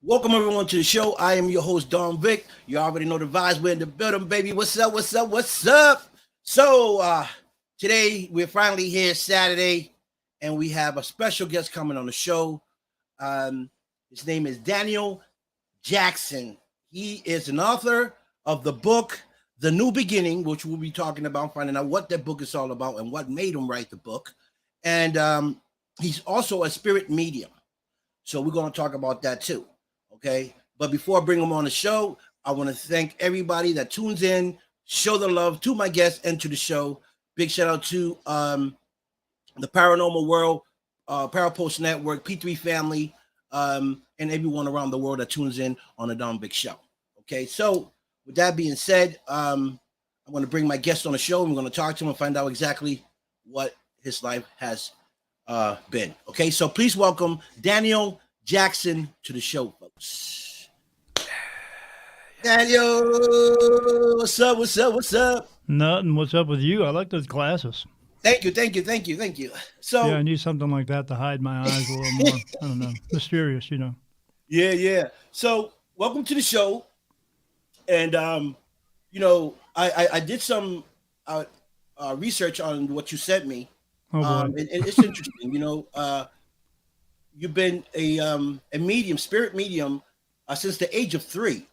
Welcome everyone to the show. I am your host Don Vic. You already know the vibes. We're in the building, baby. What's up? What's up? What's up? So today we're finally here Saturday, and we have a special guest coming on the show. Um, his name is Daniel Jackson. He is an author of the book The New Beginning, which we'll be talking about, finding out what that book is all about and what made him write the book. And he's also a spirit medium. So we're going to talk about that too. Okay. But before I bring him on the show, I want to thank everybody that tunes in, show the love to my guests and to the show. Big shout out to the Paranormal World, Parapost Network, P3 family, and everyone around the world that tunes in on the Don Big Show. Okay. So with that being said, I'm going to bring my guest on the show. I'm going to talk to him and find out exactly what his life has been. Okay, so please welcome Daniel Jackson to the show, folks. Daniel, what's up? What's up? What's up? Nothing. What's up with you? I like those glasses. Thank you, thank you, thank you, thank you. Yeah, I So, need something like that to hide my eyes a little more. I don't know. Mysterious. yeah. So, welcome to the show, and I did some research on what you sent me, Oh boy. and it's interesting. You've been a medium, spirit medium, since the age of 3.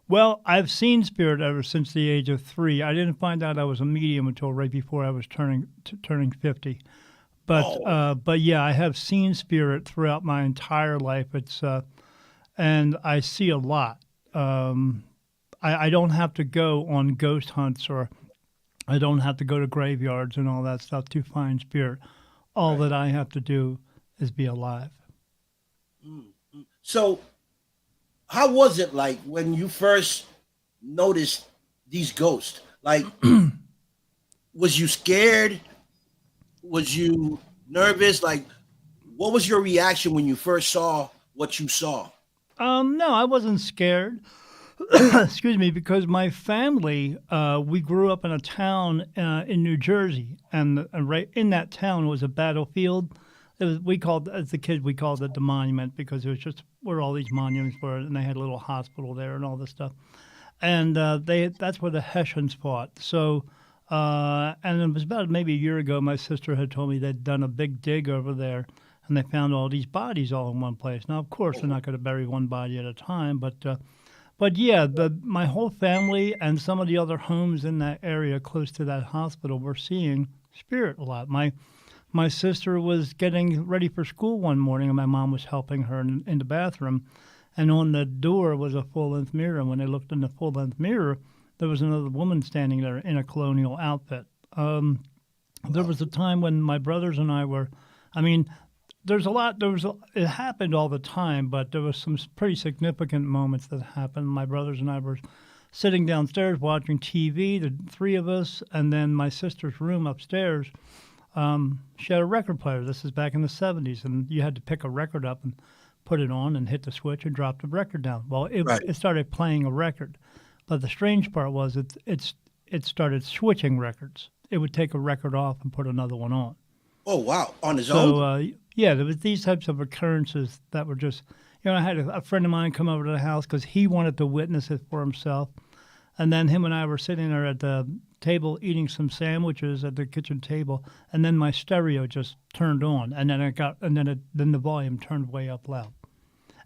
Well, I've seen spirit ever since the age of 3. I didn't find out I was a medium until right before I was turning 50. Oh, But yeah, I have seen spirit throughout my entire life. And I see a lot. I don't have to go on ghost hunts, or I don't have to go to graveyards and all that stuff to find spirit. All right. that I have to do is be alive. Mm, mm. So, how was it like when you first noticed these ghosts? Like, was you scared? Was you nervous? Like, what was your reaction when you first saw what you saw? No, I wasn't scared. Excuse me, because my family, we grew up in a town in New Jersey, and right in that town was a battlefield. We called, as a kid, we called it the monument because it was just where all these monuments were, and they had a little hospital there and all this stuff. And that's where the Hessians fought. And it was about maybe a year ago. My sister had told me they'd done a big dig over there, and they found all these bodies all in one place. Now, of course, they're Oh, not going to bury one body at a time, but yeah, my whole family and some of the other homes in that area close to that hospital were seeing spirit a lot. My sister was getting ready for school one morning, and my mom was helping her in the bathroom. And on the door was a full length mirror. And when they looked in the full length mirror, there was another woman standing there in a colonial outfit. There wow. was a time when my brothers and I were, I mean, there's a lot, it happened all the time, but there was some pretty significant moments that happened. My brothers and I were sitting downstairs watching TV, the three of us, and then my sister's room upstairs. She had a record player. This is back in the 70s, and you had to pick a record up and put it on and hit the switch and drop the record down. Well, Right. it started playing a record, but the strange part was it started switching records. It would take a record off and put another one on. Oh, wow. On his own? So yeah, there was these types of occurrences that were just, I had a friend of mine come over to the house because he wanted to witness it for himself, and then him and I were sitting there at the table eating some sandwiches at the kitchen table, and then my stereo just turned on, and then the volume turned way up loud.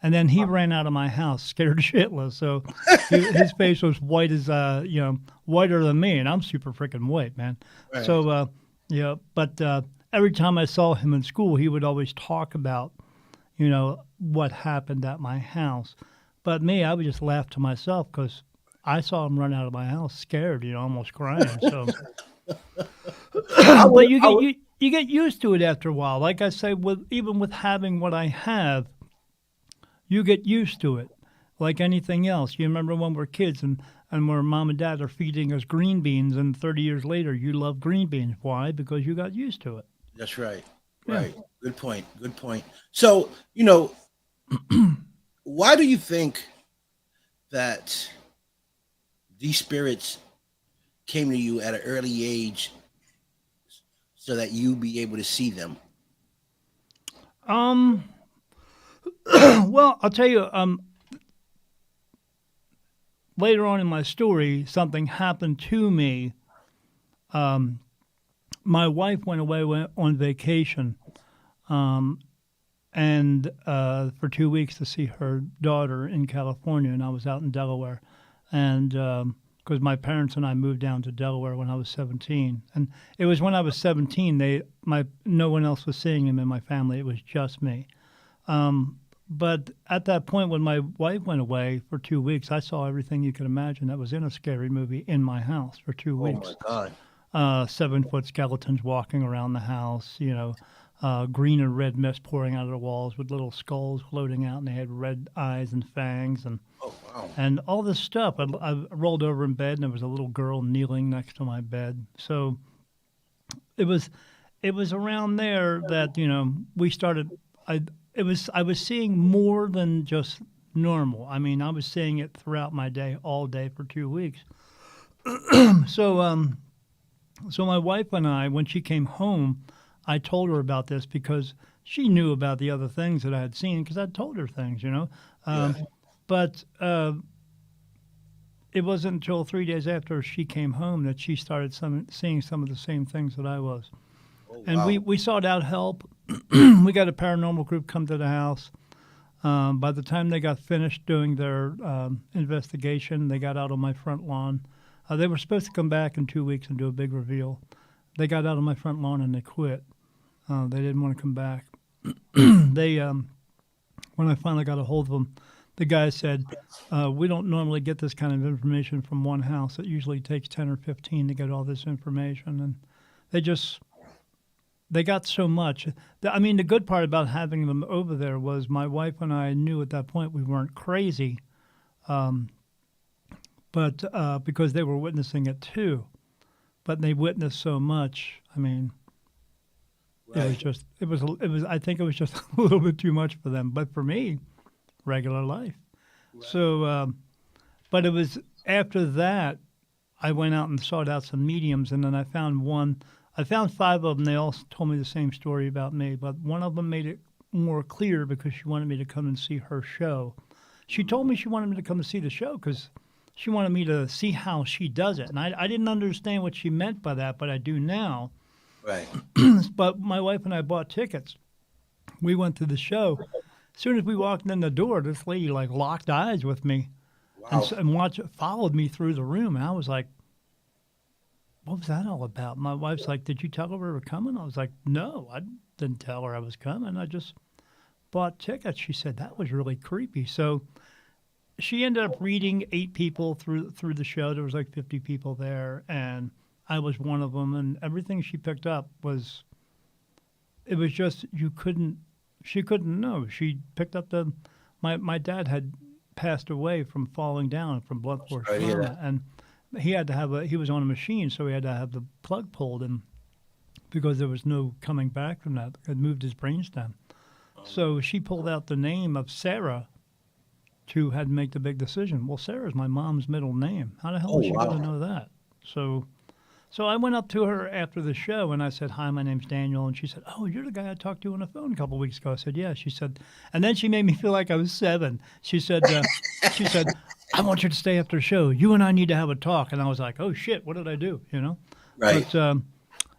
And then he ran out of my house scared shitless. So his face was white as whiter than me, and I'm super freaking white, man. Right. So yeah, but every time I saw him in school, he would always talk about what happened at my house. But me, I would just laugh to myself because I saw him run out of my house scared, almost crying. So, I but would, I would, you get used to it after a while. Like I say, even with having what I have, you get used to it. Like anything else, you remember when we're kids and where mom and dad are feeding us green beans, and 30 years later, you love green beans. Why? Because you got used to it. that's right. Yeah. Right. Good point. Good point. So, why do you think that these spirits came to you at an early age so that you be able to see them? Um, Well, I'll tell you. Later on in my story, something happened to me. My wife went on vacation, and for 2 weeks to see her daughter in California, and I was out in Delaware, and because my parents and I moved down to Delaware when I was 17, and it was when I was 17 no one else was seeing him in my family. It was just me. But at that point, when my wife went away for 2 weeks, I saw everything you could imagine that was in a scary movie in my house for two Oh weeks. my God. 7-foot skeletons walking around the house, green and red mist pouring out of the walls with little skulls floating out, and they had red eyes and fangs Oh wow. and all this stuff. I rolled over in bed, and there was a little girl kneeling next to my bed. So it was around there that we started. I was seeing more than just normal. I mean, I was seeing it throughout my day, all day for 2 weeks. So so my wife and I, when she came home, I told her about this because she knew about the other things that I had seen because I'd told her things. Yeah. But it wasn't until 3 days after she came home that she started seeing some of the same things that I was. Oh And wow. we sought out help. We got a paranormal group come to the house. By the time they got finished doing their investigation, they got out on my front lawn. They were supposed to come back in 2 weeks and do a big reveal. They got out on my front lawn and they quit. They didn't want to come back. When I finally got a hold of them, the guy said, "We don't normally get this kind of information from one house. It usually takes 10 or 15 to get all this information." And they got so much. I mean, the good part about having them over there was my wife and I knew at that point we weren't crazy, but because they were witnessing it too. But they witnessed so much. I mean, Right. I think it was just a little bit too much for them. But for me, regular life. Right. So, but it was after that I went out and sought out some mediums, and then I found one. I found 5 of them. They all told me the same story about me, but one of them made it more clear because she wanted me to come and see her show. She told me she wanted me to come and see the show because she wanted me to see how she does it. And I didn't understand what she meant by that, but I do now. Right. But my wife and I bought tickets. We went to the show. As soon as we walked in the door, this lady like locked eyes with me Wow. and followed me through the room. And I was like, what was that all about? My wife's like, did you tell her we were coming? I was like, no, I didn't tell her I was coming. I just bought tickets. She said, that was really creepy. So she ended up reading 8 people through the show. There was like 50 people there, and I was one of them. And everything she picked up it was just, she couldn't know. She picked up my dad had passed away from falling down from blunt force Sorry to hear trauma, and he was on a machine, so he had to have the plug pulled, and because there was no coming back from that, it moved his brainstem. So she pulled out the name of Sarah to had to make the big decision. Well, Sarah's my mom's middle name. How the hell Oh was she going wow. to know that? So I went up to her after the show and I said, "Hi, my name's Daniel." And she said, "Oh, you're the guy I talked to on the phone a couple of weeks ago." I said, "Yeah." She said, and then she made me feel like I was 7. She said, "I want you to stay after the show. You and I need to have a talk." And I was like, "Oh shit, what did I do?" Right. But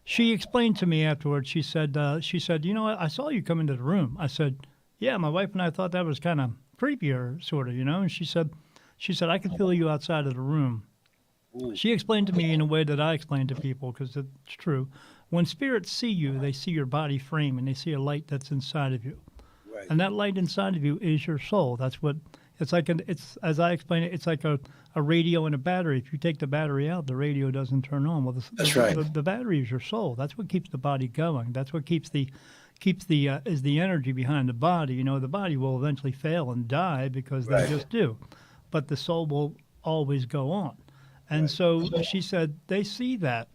she explained to me afterwards. She said, "You know what? I saw you come into the room." I said, "Yeah." My wife and I thought that was kind of creepier, sort of. And she said, "I could feel you outside of the room." Ooh. She explained to me in a way that I explain to people because it's true. When spirits see you, they see your body frame and they see a light that's inside of you. Right. And that light inside of you is your soul. That's what it's like. It's as I explain it, it's like a radio and a battery. If you take the battery out, the radio doesn't turn on. Well, That's right. The battery is your soul. That's what keeps the body going. That's what keeps the is the energy behind the body. The body will eventually fail and die because they Right. just do, but the soul will always go on. And Right. so she said, they see that.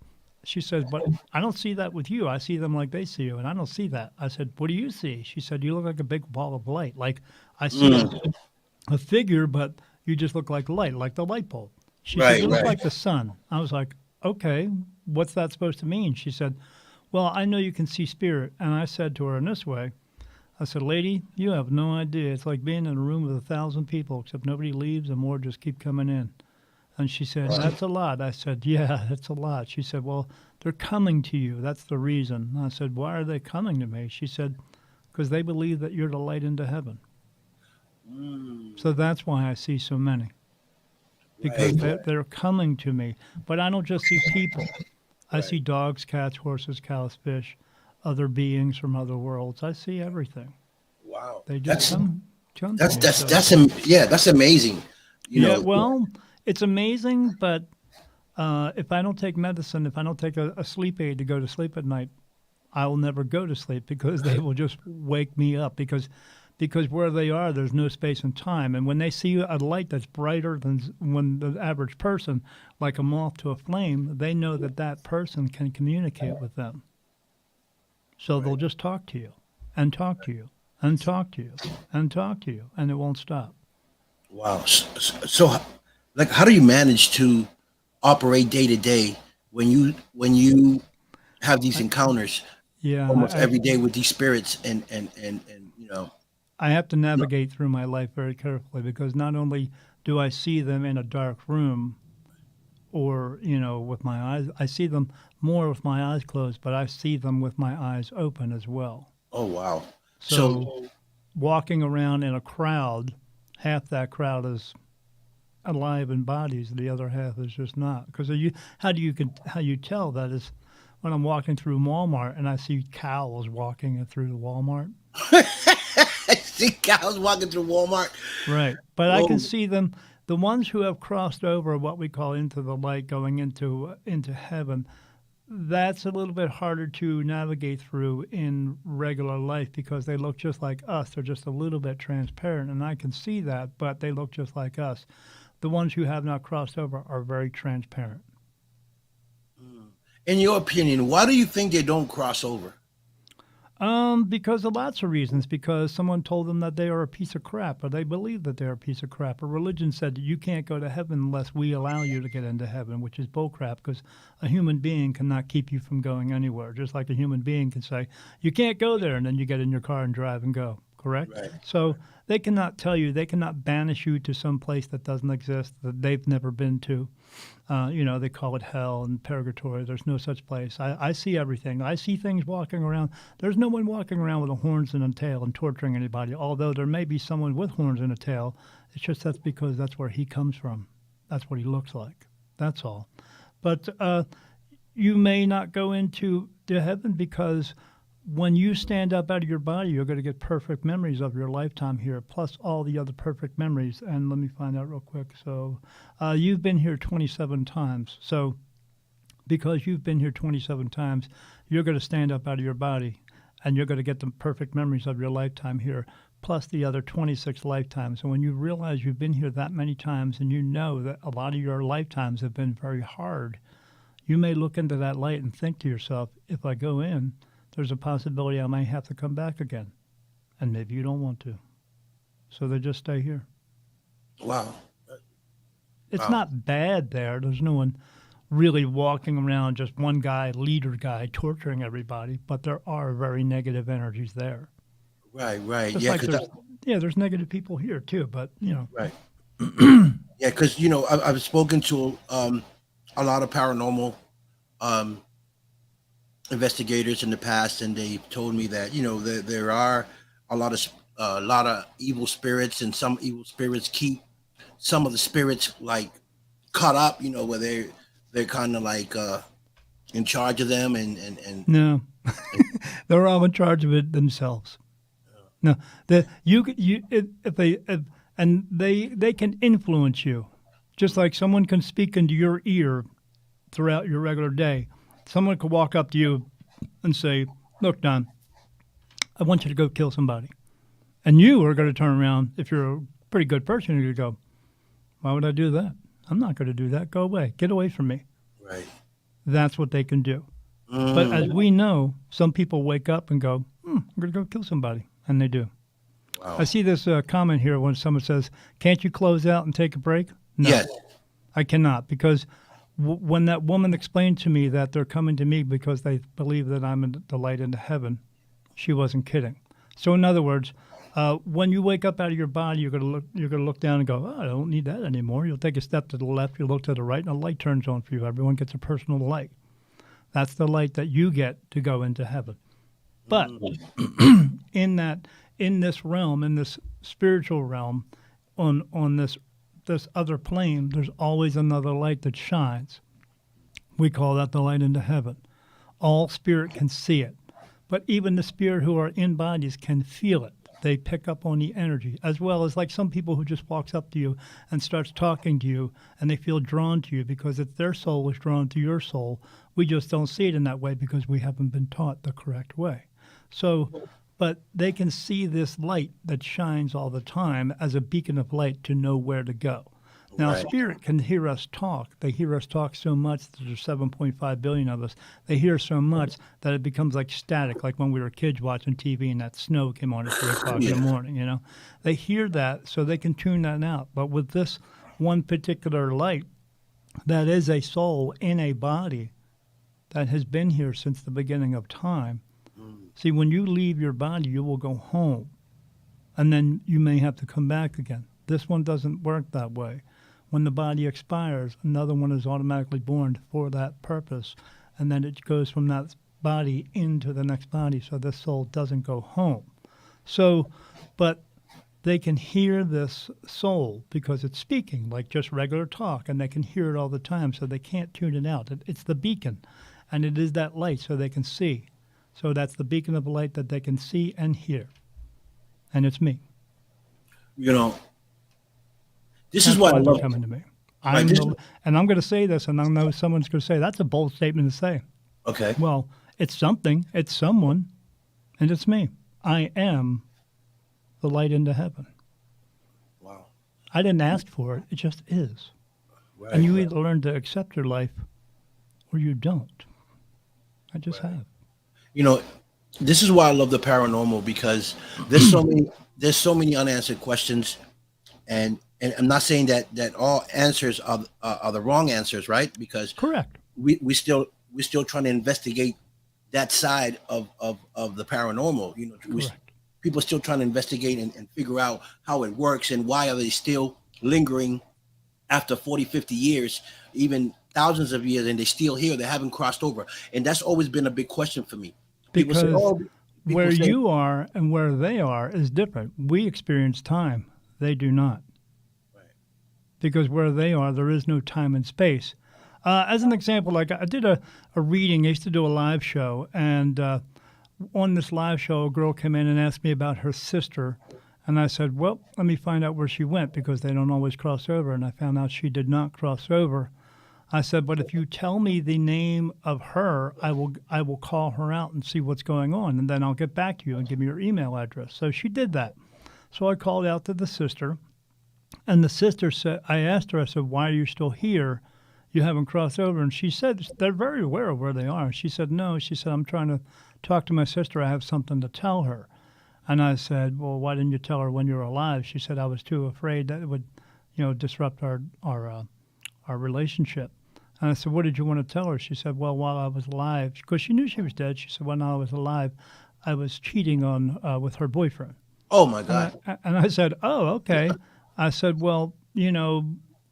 She says, but I don't see that with you. I see them like they see you, and I don't see that. I said, what do you see? She said, you look like a big ball of light. Like I see a figure, but you just look like light, like the light bulb. She said, Right. you look Right. like the sun. I was like, okay, what's that supposed to mean? She said, well, I know you can see spirit. And I said to her in this way, I said, lady, you have no idea. It's like being in a room with 1,000 people, except nobody leaves and more just keep coming in. And she said, that's a lot. I said, yeah, that's a lot. She said, well, they're coming to you. That's the reason. I said, why are they coming to me? She said, because they believe that you're the light into heaven. So that's why I see so many. Because they're coming to me. But I don't just see people. I see dogs, cats, horses, cows, fish, other beings from other worlds. I see everything. Wow. They just come to me. That's amazing. Well, it's amazing, but if I don't take medicine, if I don't take a sleep aid to go to sleep at night, I will never go to sleep because they will just wake me up because where they are, there's no space and time. And when they see a light that's brighter than when the average person, like a moth to a flame, they know that that person can communicate with them. So they'll just talk to you and talk to you and talk to you and talk to you, and it won't stop. Wow. So like, how do you manage to operate day to day when you have these encounters almost every day with these spirits and I have to navigate through my life very carefully because not only do I see them in a dark room or, with my eyes, I see them more with my eyes closed, but I see them with my eyes open as well. Oh, wow. So walking around in a crowd, half that crowd is alive in bodies, the other half is just not. Because how you tell that is when I'm walking through Walmart and I see cows walking through the Walmart. I see cows walking through Walmart. Right. But I can see them, the ones who have crossed over what we call into the light, going into heaven, that's a little bit harder to navigate through in regular life because they look just like us. They're just a little bit transparent, and I can see that, but they look just like us. The ones who have not crossed over are very transparent. In your opinion, why do you think they don't cross over? Because of lots of reasons. Because someone told them that they are a piece of crap, or they believe that they're a piece of crap. Or religion said that you can't go to heaven unless we allow you to get into heaven, which is bullcrap. Because a human being cannot keep you from going anywhere. Just like a human being can say, you can't go there, and then you get in your car and drive and go. Correct? Right. So they cannot tell you, they cannot banish you to some place that doesn't exist, that they've never been to. They call it hell and purgatory. There's no such place. I see everything. I see things walking around. There's no one walking around with horns and a tail and torturing anybody, although there may be someone with horns and a tail. It's just that's because that's where he comes from. That's what he looks like. That's all. But you may not go into heaven because when you stand up out of your body, you're going to get perfect memories of your lifetime here, plus all the other perfect memories. And let me find out real quick. So you've been here 27 times. So because you've been here 27 times, you're going to stand up out of your body, and you're going to get the perfect memories of your lifetime here, plus the other 26 lifetimes. And when you realize you've been here that many times and you know that a lot of your lifetimes have been very hard, you may look into that light and think to yourself, if I go in, there's a possibility I might have to come back again. And maybe you don't want to. So they just stay here. Wow. It's not bad there. There's no one really walking around, just one guy, leader guy, torturing everybody. But there are very negative energies there. Right. Just like there's negative people here too, but, Right. Yeah, because, I've spoken to a lot of paranormal investigators in the past, and they told me that there are a lot of evil spirits, and some evil spirits keep some of the spirits like caught up, where they're kind of like in charge of them, and no, they're all in charge of it themselves. No, they can influence you, just like someone can speak into your ear throughout your regular day. Someone could walk up to you and say, look, Don, I want you to go kill somebody. And you are going to turn around, if you're a pretty good person, you're going to go, why would I do that? I'm not going to do that. Go away. Get away from me. Right. That's what they can do. But as we know, some people wake up and go, I'm going to go kill somebody. And they do. Wow. I see this comment here when someone says, can't you close out and take a break? No, yes. I cannot, because when that woman explained to me that they're coming to me because they believe that I'm the light into heaven, she wasn't kidding. So in other words, when you wake up out of your body, you're gonna look down and go, oh, I don't need that anymore. You'll take a step to the left, you look to the right, and a light turns on for you. Everyone gets a personal light. That's the light that you get to go into heaven. But in this realm, in this spiritual realm, on this other plane, there's always another light that shines. We call that the light into heaven. All spirit can see it, but even the spirit who are in bodies can feel it. They pick up on the energy, as well as like some people who just walks up to you and starts talking to you, and they feel drawn to you because it's their soul is drawn to your soul. We just don't see it in that way because we haven't been taught the correct way. So, but they can see this light that shines all the time as a beacon of light to know where to go. Now, Right. spirit can hear us talk. They hear us talk so much, there's 7.5 billion of us. They hear so much that it becomes like static, like when we were kids watching TV and that snow came on at 3 o'clock in the morning, you know. They hear that, so they can tune that out. But with this one particular light, that is a soul in a body that has been here since the beginning of time. See, when you leave your body, you will go home, and then you may have to come back again. This one doesn't work that way. When the body expires, another one is automatically born for that purpose, and then it goes from that body into the next body, so this soul doesn't go home. So, but they can hear this soul because it's speaking like just regular talk, and they can hear it all the time, so they can't tune it out. It's the beacon, and it is that light so they can see. So that's the beacon of light that they can see and hear. And it's me. You know, this That's is what I why they're love. coming to me. Right, this- And I'm going to say this, and I know someone's going to say, that's a bold statement to say. Okay. Well, it's something, it's someone, and it's me. I am the light into heaven. Wow. I didn't ask for it, it just is. Right. And you right. either learn to accept your life or you don't. I just Right. have. You know, this is why I love the paranormal, because there's so many unanswered questions, and I'm not saying that all answers are the wrong answers, right? Because Correct. we're still trying to investigate that side of the paranormal. You know, Correct. people are still trying to investigate and figure out how it works, and why are they still lingering after 40, 50 years, even thousands of years, and they still here. They haven't crossed over, and that's always been a big question for me. People say, Because "Oh, people where say, you are and where they are is different. We experience time, they do not. Right. Because where they are, there is no time and space. As an example, like I did a reading, I used to do a live show, and on this live show, a girl came in and asked me about her sister. And I said, well, let me find out where she went because they don't always cross over. And I found out she did not cross over. I said, but if you tell me the name of her, I will call her out and see what's going on, and then I'll get back to you and give me your email address. So she did that. So I called out to the sister, and the sister said, I asked her, I said, why are you still here? You haven't crossed over. And she said, they're very aware of where they are. She said, no. She said, I'm trying to talk to my sister. I have something to tell her. And I said, well, why didn't you tell her when you were alive? She said, I was too afraid that it would, disrupt our relationship. And I said, what did you want to tell her? She said, well, while I was alive, because she knew she was dead, she said, when I was alive, I was cheating on with her boyfriend. oh my God, And I said, oh, okay. I said, well,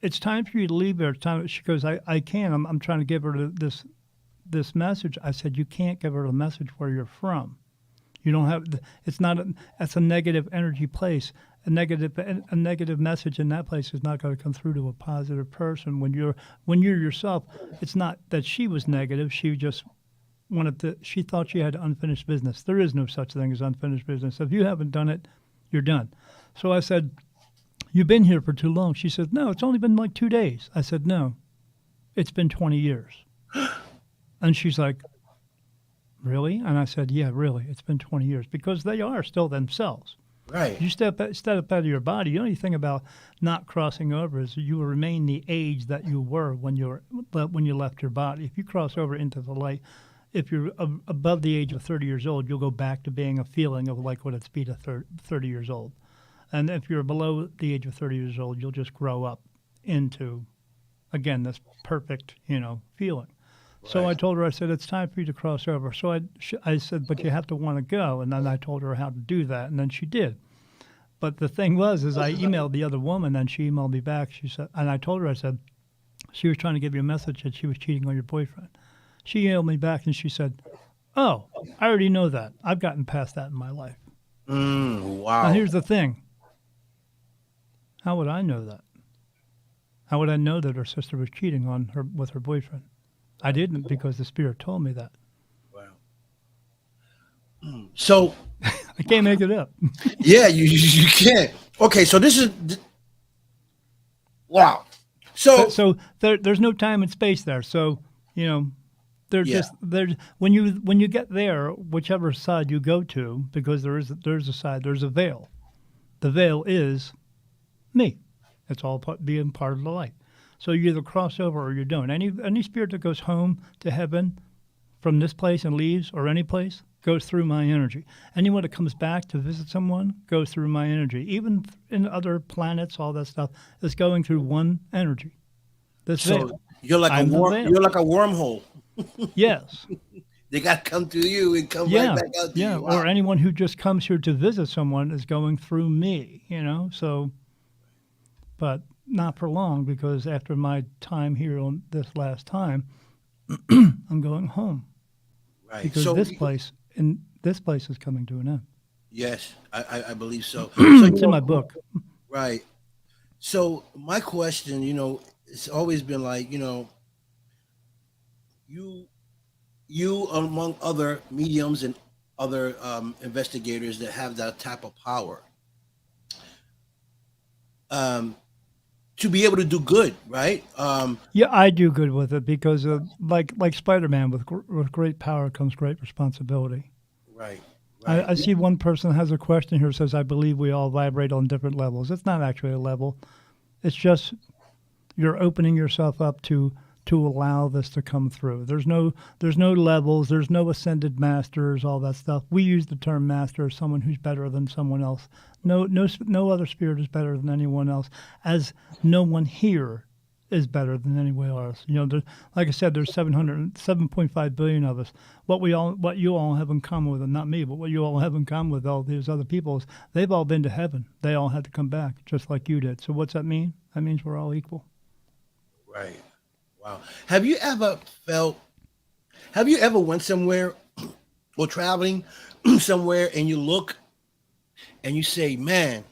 it's time for you to leave there. It's time. She goes, I can't. I'm trying to give her this message. I said, you can't give her the message where you're from. You don't have. It's not. That's a negative energy place. A negative message in that place is not going to come through to a positive person. When you're yourself, it's not that she was negative. She just wanted to. She thought she had unfinished business. There is no such thing as unfinished business. If you haven't done it, you're done. So I said, you've been here for too long. She said, no, it's only been like 2 days. I said, no, it's been 20 years. And she's like, really? And I said, yeah, really. It's been 20 years because they are still themselves. right? You step up out of your body. The only thing about not crossing over is you will remain the age that you were when you left your body. If you cross over into the light, if you're above the age of 30 years old, you'll go back to being a feeling of like what it's be to 30 years old. And if you're below the age of 30 years old, you'll just grow up into, again, this perfect, feeling. So I Right. told her, I said, it's time for you to cross over. So I said, but you have to want to go. And then I told her how to do that. And then she did. But the thing was, is I emailed the other woman and she emailed me back. She said, and I told her, I said, she was trying to give you a message that she was cheating on your boyfriend. She emailed me back and she said, oh, I already know that. I've gotten past that in my life. Now, Wow. here's the thing. How would I know that? How would I know that her sister was cheating on her with her boyfriend? I didn't because the spirit told me that. Wow. So I can't make it up. yeah, you can't. Okay, so this is wow. So So there's no time and space there. So you know, they're yeah, just there's when you get there, whichever side you go to, because there's a side, there's a veil. The veil is me. It's all being part of the light. So you either cross over or you don't. Any spirit that goes home to heaven from this place and leaves, or any place, goes through my energy. Anyone that comes back to visit someone goes through my energy. Even in other planets, all that stuff is going through one energy. This so veil. you're like a I'm the worm. veil. You're like a wormhole. Yes. They got to come through you and come right Yeah. back out to Yeah. you. Wow. Or anyone who just comes here to visit someone is going through me, So, but not for long, because after my time here on this last time, I'm going home Right. because So this place is coming to an end. yes, I believe so. So you It's in my know, book. right. So my question, it's always been like, you you among other mediums and other investigators that have that type of power, um, to be able to do good, right? Yeah, I do good with it because, like Spider-Man, with great power comes great responsibility. Right, right, I see one person has a question here, says, I believe we all vibrate on different levels. It's not actually a level. It's just you're opening yourself up to allow this to come through. There's no levels, there's no ascended masters, all that stuff. We use the term master as someone who's better than someone else. No other spirit is better than anyone else, as no one here is better than anyone else. Like I said, there's 7.5 billion of us. What you all have in common with, and not me, but what you all have in common with all these other people is they've all been to heaven. They all had to come back, just like you did. So what's that mean? That means we're all equal. right. Wow. Have you ever went somewhere or traveling somewhere and you look and you say, man,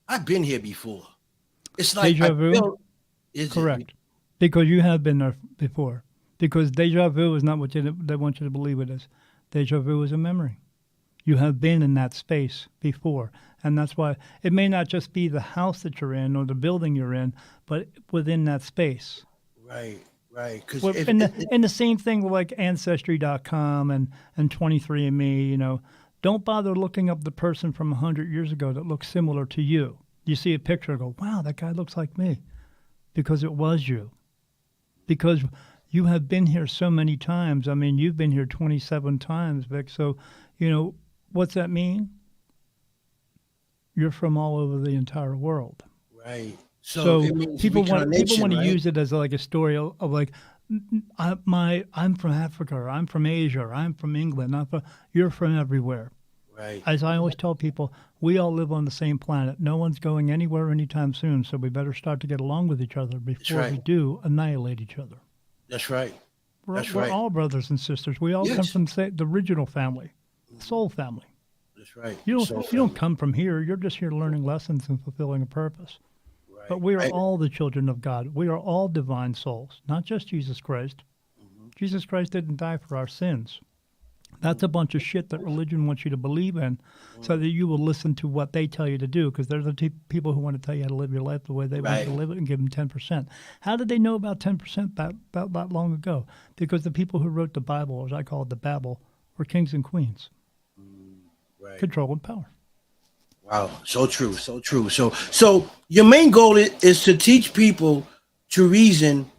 I've been here before. It's like I Deja vu? feel, is it? Correct. Because you have been there before. Because deja vu is not what they want you to believe it is. Deja vu is a memory. You have been in that space before. And that's why it may not just be the house that you're in or the building you're in, but within that space. Right, right. Because Well, and the same thing with like Ancestry.com and 23andMe, don't bother looking up the person from 100 years ago that looks similar to you. You see a picture and go, wow, that guy looks like me. Because it was you. Because you have been here so many times. I mean, you've been here 27 times, Vic. So, what's that mean? You're from all over the entire world. right. So So it means people want reincarnation, to right? use it as like a story of like, I'm from Africa, or I'm from Asia, or I'm from England. You're from everywhere. Right, As I always tell people, we all live on the same planet. No one's going anywhere anytime soon, so we better start to get along with each other before we right. do annihilate each other. That's right. We're, That's we're right. all brothers and sisters. We all come Yes, from the original family, the soul family. that's right. You don't So you don't come from here. You're just here learning lessons and fulfilling a purpose. But right. we are all the children of God. We are all divine souls, not just Jesus Christ. Jesus Christ didn't die for our sins. That's a bunch of shit that religion wants you to believe in so that you will listen to what they tell you to do, because they're the people who want to tell you how to live your life the way they want you Right. to live it and give them 10%. How did they know about 10% that long ago? Because the people who wrote the Bible, as I call it the Babel, were kings and queens, Right. control and power. Wow. So true. So true. So your main goal is to teach people to reason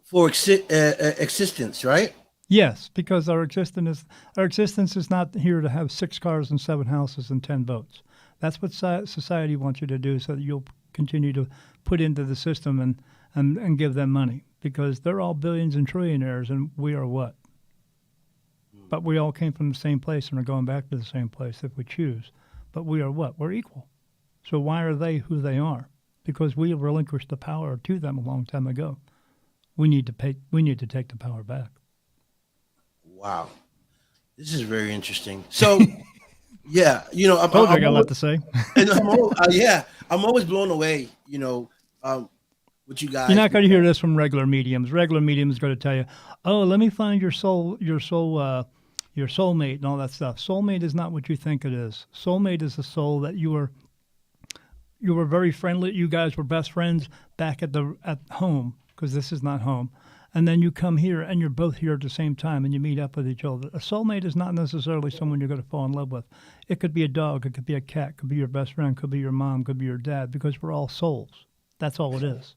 for existence, right? Yes, because our existence is not here to have 6 cars and 7 houses and 10 boats. That's what society wants you to do, so that you'll continue to put into the system and give them money because they're all billions and trillionaires and we are what? But we all came from the same place and are going back to the same place if we choose. But we are what? We're equal. So why are they who they are? Because we relinquished the power to them a long time ago. We need to take the power back. Wow. This is very interesting. So, yeah, you know, I got a lot to say. I'm always blown away, you know, with you guys. You're not going to hear this from regular mediums. Regular mediums going to tell you, "Oh, let me find your soulmate and all that stuff." Soulmate is not what you think it is. Soulmate is a soul that you were very friendly. You guys were best friends back at home because this is not home. And then you come here and you're both here at the same time and you meet up with each other. A soulmate is not necessarily someone you're going to fall in love with. It could be a dog, it could be a cat, it could be your best friend, could be your mom, could be your dad, because we're all souls. That's all it is.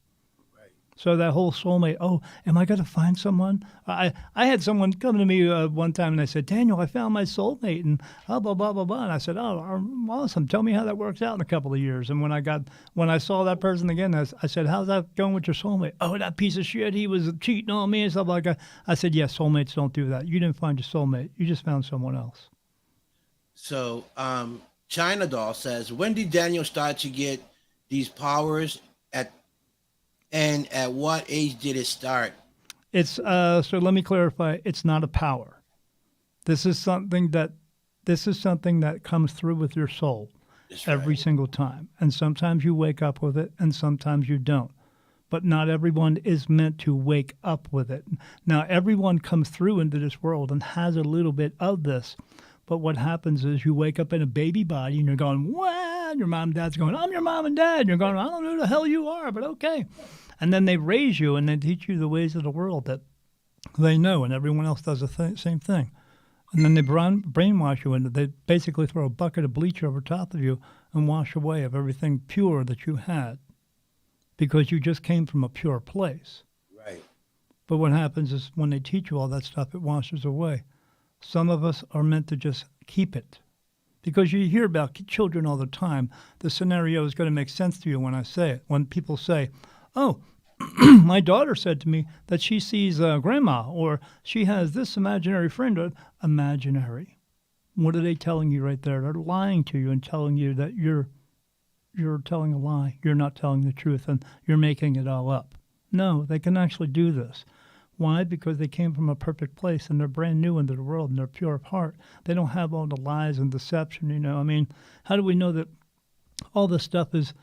Right. So that whole soulmate, oh, am I going to find someone? I had someone come to me one time and they said, Daniel, I found my soulmate and blah, blah, blah, blah. And I said, oh, awesome. Tell me how that works out in a couple of years. And when I saw that person again, I said, how's that going with your soulmate? Oh, that piece of shit, he was cheating on me and stuff like that. I said, yes, soulmates don't do that. You didn't find your soulmate. You just found someone else. So China Doll says, when did Daniel start to get these powers and at what age did it start? It's so let me clarify. It's not a power. This is something that comes through with your soul every single time. And sometimes you wake up with it and sometimes you don't. But not everyone is meant to wake up with it. Now, everyone comes through into this world and has a little bit of this. But what happens is you wake up in a baby body and you're going, what? Your mom and dad's going, I'm your mom and dad. And you're going, I don't know who the hell you are, but okay. And then they raise you and they teach you the ways of the world that they know, and everyone else does the same thing. And then they brainwash you, and they basically throw a bucket of bleach over top of you and wash away of everything pure that you had because you just came from a pure place. Right. But what happens is when they teach you all that stuff, it washes away. Some of us are meant to just keep it because you hear about children all the time. The scenario is going to make sense to you when I say it. When people say, oh, my daughter said to me that she sees grandma or she has this imaginary friend. Imaginary. What are they telling you right there? They're lying to you and telling you that you're telling a lie. You're not telling the truth and you're making it all up. No, they can actually do this. Why? Because they came from a perfect place and they're brand new into the world and they're pure of heart. They don't have all the lies and deception, you know. I mean, how do we know that all this stuff is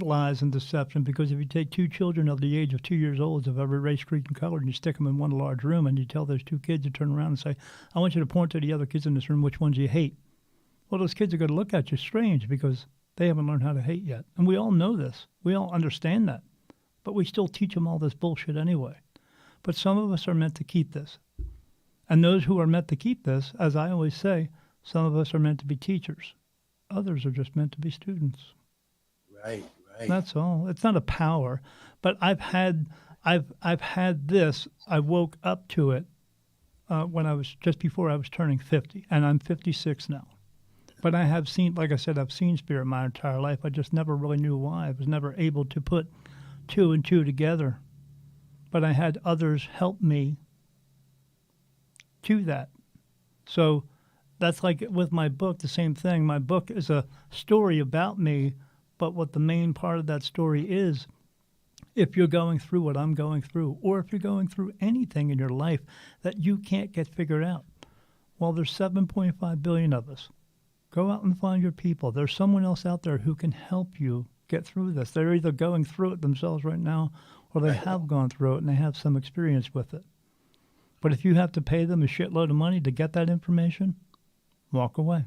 lies and deception? Because if you take two children of the age of 2 years old of every race, creed, and color, and you stick them in one large room and you tell those two kids to turn around and say, I want you to point to the other kids in this room which ones you hate. Well, those kids are going to look at you strange because they haven't learned how to hate yet. And we all know this. We all understand that. But we still teach them all this bullshit anyway. But some of us are meant to keep this. And those who are meant to keep this, as I always say, some of us are meant to be teachers. Others are just meant to be students. Right. That's all. It's not a power. But I've had this. I woke up to it when I was just before I was turning 50. And I'm 56 now. But I have seen, like I said, I've seen spirit my entire life. I just never really knew why. I was never able to put two and two together. But I had others help me to that. So that's like with my book, the same thing. My book is a story about me, but what the main part of that story is, if you're going through what I'm going through, or if you're going through anything in your life that you can't get figured out, well, there's 7.5 billion of us. Go out and find your people. There's someone else out there who can help you get through this. They're either going through it themselves right now, or they have gone through it and they have some experience with it. But if you have to pay them a shitload of money to get that information, walk away.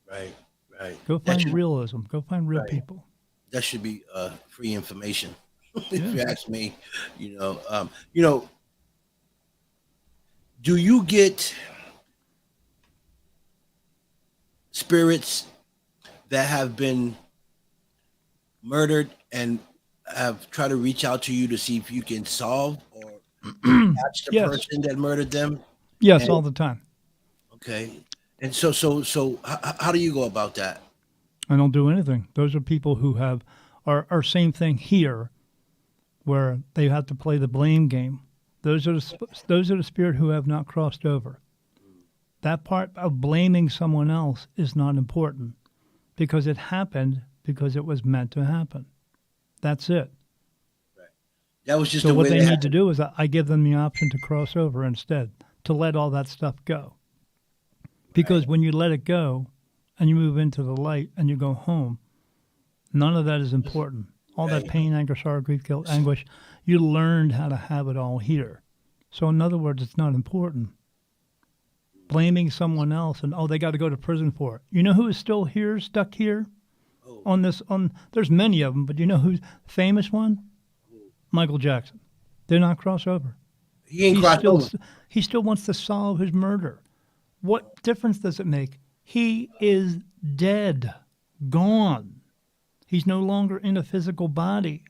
Right. Go find realism. Go find real people. That should be free information, if you ask me. You know, do you get spirits that have been murdered and have tried to reach out to you to see if you can solve or catch the person that murdered them? Yes, all the time. Okay. And so how do you go about that? I don't do anything. Those are people who have are same thing here, where they have to play the blame game. Those are the spirit who have not crossed over. That part of blaming someone else is not important because it happened because it was meant to happen. That's it. That was just So the what way they they need had to do is I give them the option to cross over instead, to let all that stuff go. Because when you let it go and you move into the light and you go home, none of that is important. All that pain, anger, sorrow, grief, guilt, anguish, you learned how to have it all here. So in other words, it's not important. Blaming someone else and, they got to go to prison for it. You know who is still here, stuck here? There's many of them, but you know who's famous one? Michael Jackson. Did not cross over. He ain't crossed over. He still wants to solve his murder. What difference does it make? He is dead, gone. He's no longer in a physical body.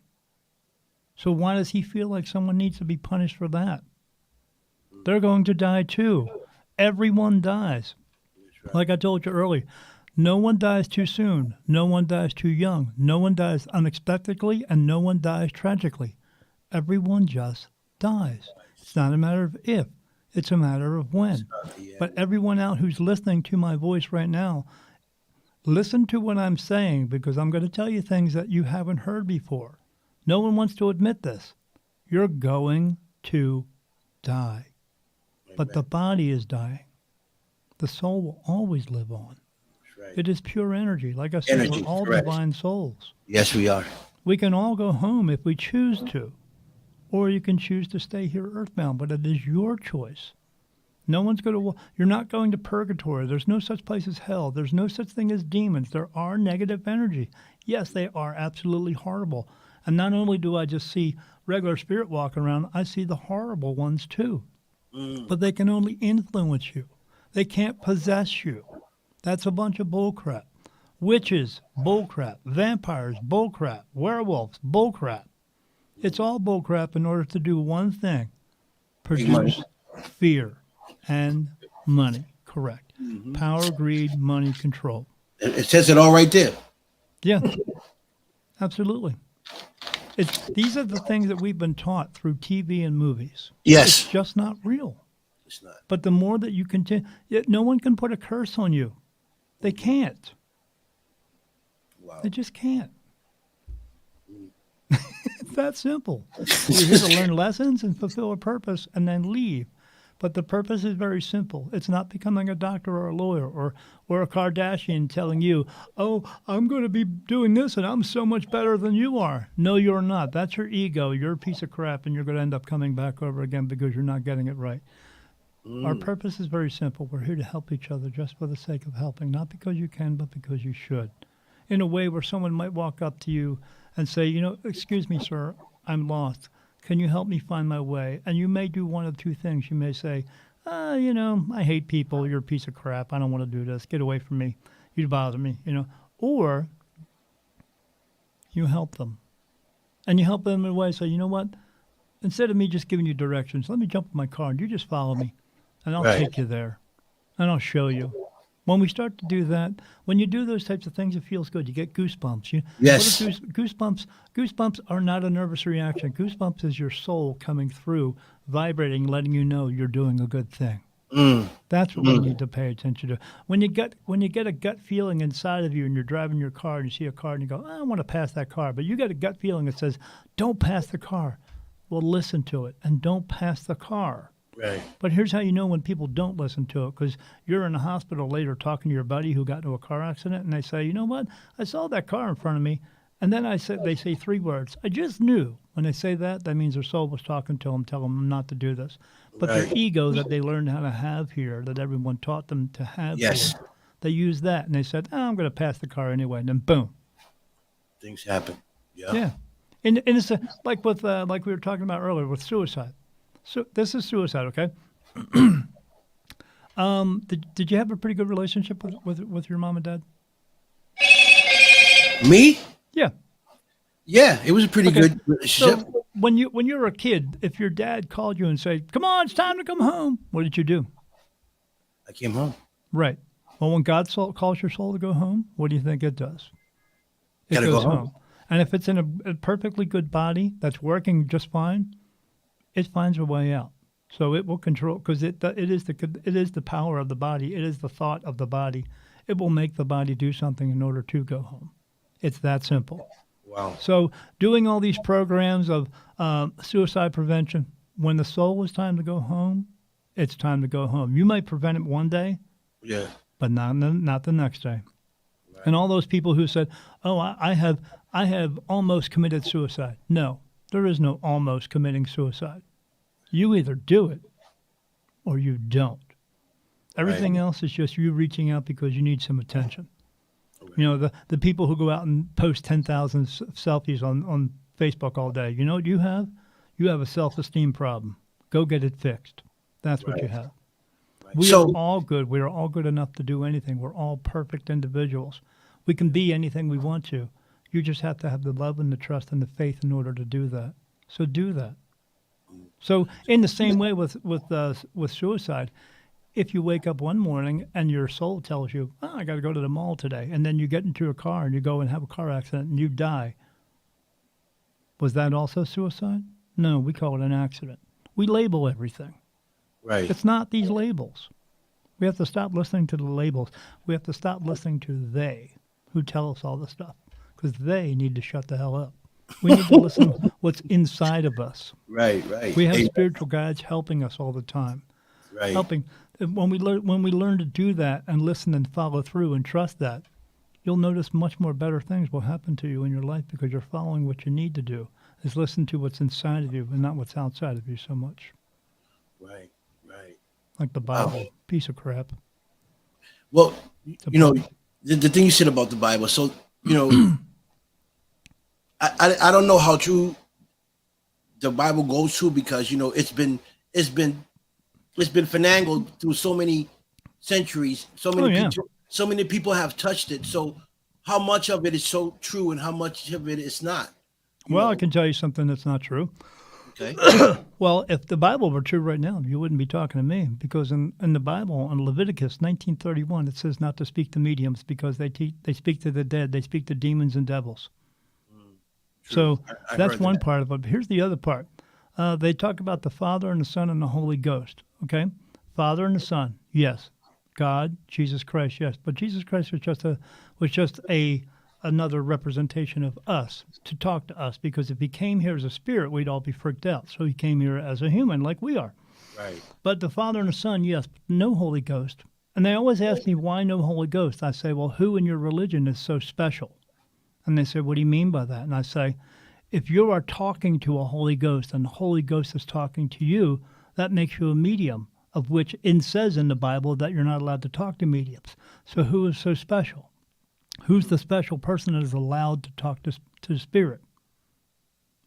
So why does he feel like someone needs to be punished for that? They're going to die too. Everyone dies. Right. Like I told you earlier, no one dies too soon. No one dies too young. No one dies unexpectedly, and no one dies tragically. Everyone just dies. It's not a matter of if. It's a matter of when. But everyone out who's listening to my voice right now, listen to what I'm saying, because I'm going to tell you things that you haven't heard before. No one wants to admit this. You're going to die. But the body is dying. The soul will always live on. Right. It is pure energy. Like I said, we're all divine souls. Yes, we are. We can all go home if we choose to. Or you can choose to stay here earthbound, but it is your choice. No one's going to, you're not going to purgatory. There's no such place as hell. There's no such thing as demons. There are negative energy. Yes, they are absolutely horrible. And not only do I just see regular spirit walking around, I see the horrible ones too. But they can only influence you. They can't possess you. That's a bunch of bullcrap. Witches, bullcrap. Vampires, bullcrap. Werewolves, bullcrap. It's all bullcrap in order to do one thing: produce fear and money. Correct. Mm-hmm. Power, greed, money, control. It says it all right there. Yeah, absolutely. These are the things that we've been taught through TV and movies. Yes. It's just not real. It's not. But the more that you continue, no one can put a curse on you. They can't. Wow. They just can't. It's that simple. You're here to learn lessons and fulfill a purpose and then leave. But the purpose is very simple. It's not becoming a doctor or a lawyer or a Kardashian telling you, oh, I'm going to be doing this and I'm so much better than you are. No, you're not. That's your ego. You're a piece of crap and you're going to end up coming back over again because you're not getting it right. Our purpose is very simple. We're here to help each other just for the sake of helping, not because you can, but because you should. In a way where someone might walk up to you and say, excuse me, sir, I'm lost. Can you help me find my way? And you may do one of two things. You may say, I hate people. You're a piece of crap. I don't want to do this. Get away from me. You bother me, Or you help them. And you help them in a way, say, you know what? Instead of me just giving you directions, let me jump in my car and you just follow me. And I'll take you there. And I'll show you. When we start to do that, when you do those types of things, it feels good. You get goosebumps. Yes. Goosebumps are not a nervous reaction. Goosebumps is your soul coming through, vibrating, letting you know you're doing a good thing. That's what we need to pay attention to. When you get a gut feeling inside of you and you're driving your car and you see a car and you go, I want to pass that car. But you get a gut feeling that says, don't pass the car. Well, listen to it and don't pass the car. Right. But here's how you know when people don't listen to it, because you're in the hospital later talking to your buddy who got into a car accident, and they say, you know what? I saw that car in front of me, and then they say three words. I just knew. When they say that, that means their soul was talking to them, telling them not to do this. But their ego that they learned how to have here, that everyone taught them to have here, they used that, and they said, I'm going to pass the car anyway, and then boom. Things happen. Yeah. Yeah. And it's like we were talking about earlier with suicide. So this is suicide, okay? Did you have a pretty good relationship with your mom and dad? Me? Yeah. Yeah, it was a pretty good relationship. So when you were a kid, if your dad called you and said, "Come on, it's time to come home," what did you do? I came home. Right. Well, when God calls your soul to go home, what do you think it does? It Gotta go goes home. home. And if it's in a perfectly good body that's working just fine, it finds a way out. So it will control because it is the power of the body. It is the thought of the body. It will make the body do something in order to go home. It's that simple. Wow. So doing all these programs of suicide prevention, when the soul is time to go home, it's time to go home. You might prevent it one day, Yeah. but not the next day. And all those people who said, "Oh, I have almost committed suicide." No, there is no almost committing suicide. You either do it or you don't. Everything else is just you reaching out because you need some attention. You know, the people who go out and post 10,000 selfies on Facebook all day. You know what you have? You have a self-esteem problem. Go get it fixed. That's what you have. We are all good. We are all good enough to do anything. We're all perfect individuals. We can be anything we want to. You just have to have the love and the trust and the faith in order to do that. So do that. So in the same way with suicide, if you wake up one morning and your soul tells you, "Oh, I got to go to the mall today," and then you get into a car and you go and have a car accident and you die, was that also suicide? No, we call it an accident. We label everything. Right. It's not these labels. We have to stop listening to the labels. We have to stop listening to they who tell us all this stuff because they need to shut the hell up. We need to listen to what's inside of us. Right. We have spiritual guides helping us all the time. Right. Helping. When we learn to do that and listen and follow through and trust that, you'll notice much more better things will happen to you in your life because you're following what you need to do. Is listen to what's inside of you and not what's outside of you so much. Right. Like the Bible, piece of crap. Well, you know, the thing you said about the Bible. So, you know, I don't know how true the Bible goes to because, you know, it's been finagled through so many centuries. So many people have touched it. So how much of it is so true and how much of it is not? Well, I can tell you something that's not true. Okay. Well, if the Bible were true right now, you wouldn't be talking to me because in the Bible, in Leviticus 19:31, it says not to speak to mediums because they speak to the dead, they speak to demons and devils. So that's one part of it. But here's the other part. They talk about the Father and the Son and the Holy Ghost. Okay, Father and the Son, yes. God, Jesus Christ, yes. But Jesus Christ was just another representation of us to talk to us because if he came here as a spirit, we'd all be freaked out. So he came here as a human like we are. Right. But the Father and the Son, yes, no Holy Ghost. And they always ask me, why no Holy Ghost? I say, well, who in your religion is so special? And they say, what do you mean by that? And I say, if you are talking to a Holy Ghost and the Holy Ghost is talking to you, that makes you a medium, of which it says in the Bible that you're not allowed to talk to mediums. So who is so special? Who's the special person that is allowed to talk to spirit?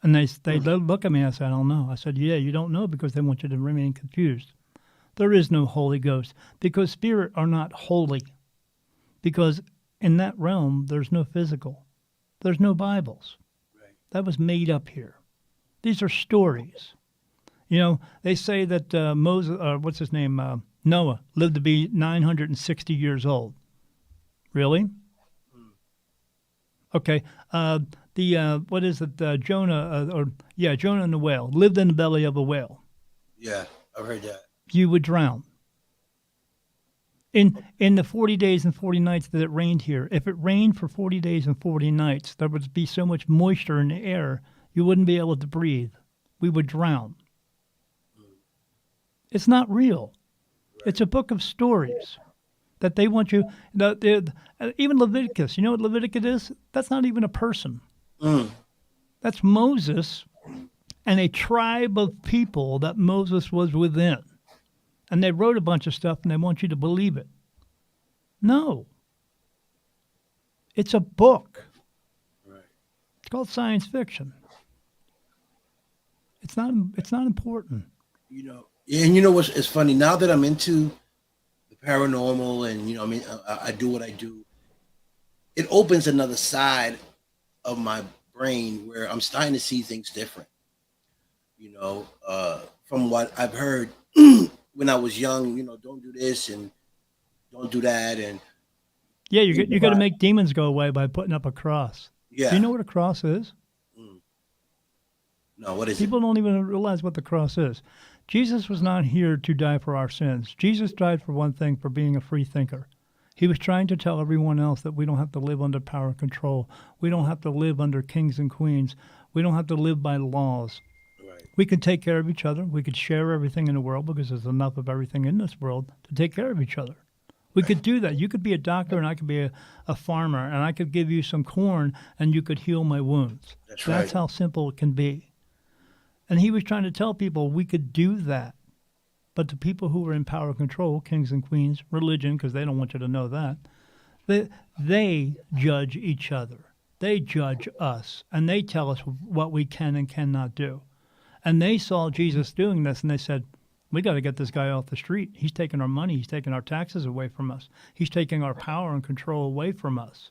And they look at me and I say, I don't know. I said, yeah, you don't know because they want you to remain confused. There is no Holy Ghost because spirit are not holy. Because in that realm, there's no physical. There's no Bibles. Right. That was made up here. These are stories. You know, they say that Noah lived to be 960 years old. Really? Okay. Jonah Jonah and the whale lived in the belly of a whale. Yeah, I've heard that. You would drown. In the 40 days and 40 nights that it rained here, if it rained for 40 days and 40 nights, there would be so much moisture in the air, you wouldn't be able to breathe. We would drown. It's not real. Right. It's a book of stories that they want you. Even Leviticus, you know what Leviticus is? That's not even a person. That's Moses and a tribe of people that Moses was within. And they wrote a bunch of stuff and they want you to believe it. No. It's a book. Right. It's called science fiction. It's not important. You know, and you know what's it's funny now that I'm into the paranormal and you know, I mean, I do what I do. It opens another side of my brain where I'm starting to see things different. You know, from what I've heard when I was young, you know, don't do this and don't do that, and Yeah, you got to make demons go away by putting up a cross. yeah. Do you know what a cross is? No, what is People don't even realize what the cross is. Jesus was not here to die for our sins. Jesus died for one thing, for being a free thinker. He was trying to tell everyone else that we don't have to live under power and control. We don't have to live under kings and queens. We don't have to live by laws. Right. We could take care of each other. We could share everything in the world because there's enough of everything in this world to take care of each other. We could do that. You could be a doctor and I could be a farmer, and I could give you some corn and you could heal my wounds. That's That's right. how simple it can be. And he was trying to tell people we could do that. But the people who are in power and control, kings and queens, religion, because they don't want you to know that, they judge each other. They judge us, and they tell us what we can and cannot do. And they saw Jesus doing this, and they said, we got to get this guy off the street. He's taking our money. He's taking our taxes away from us. He's taking our power and control away from us.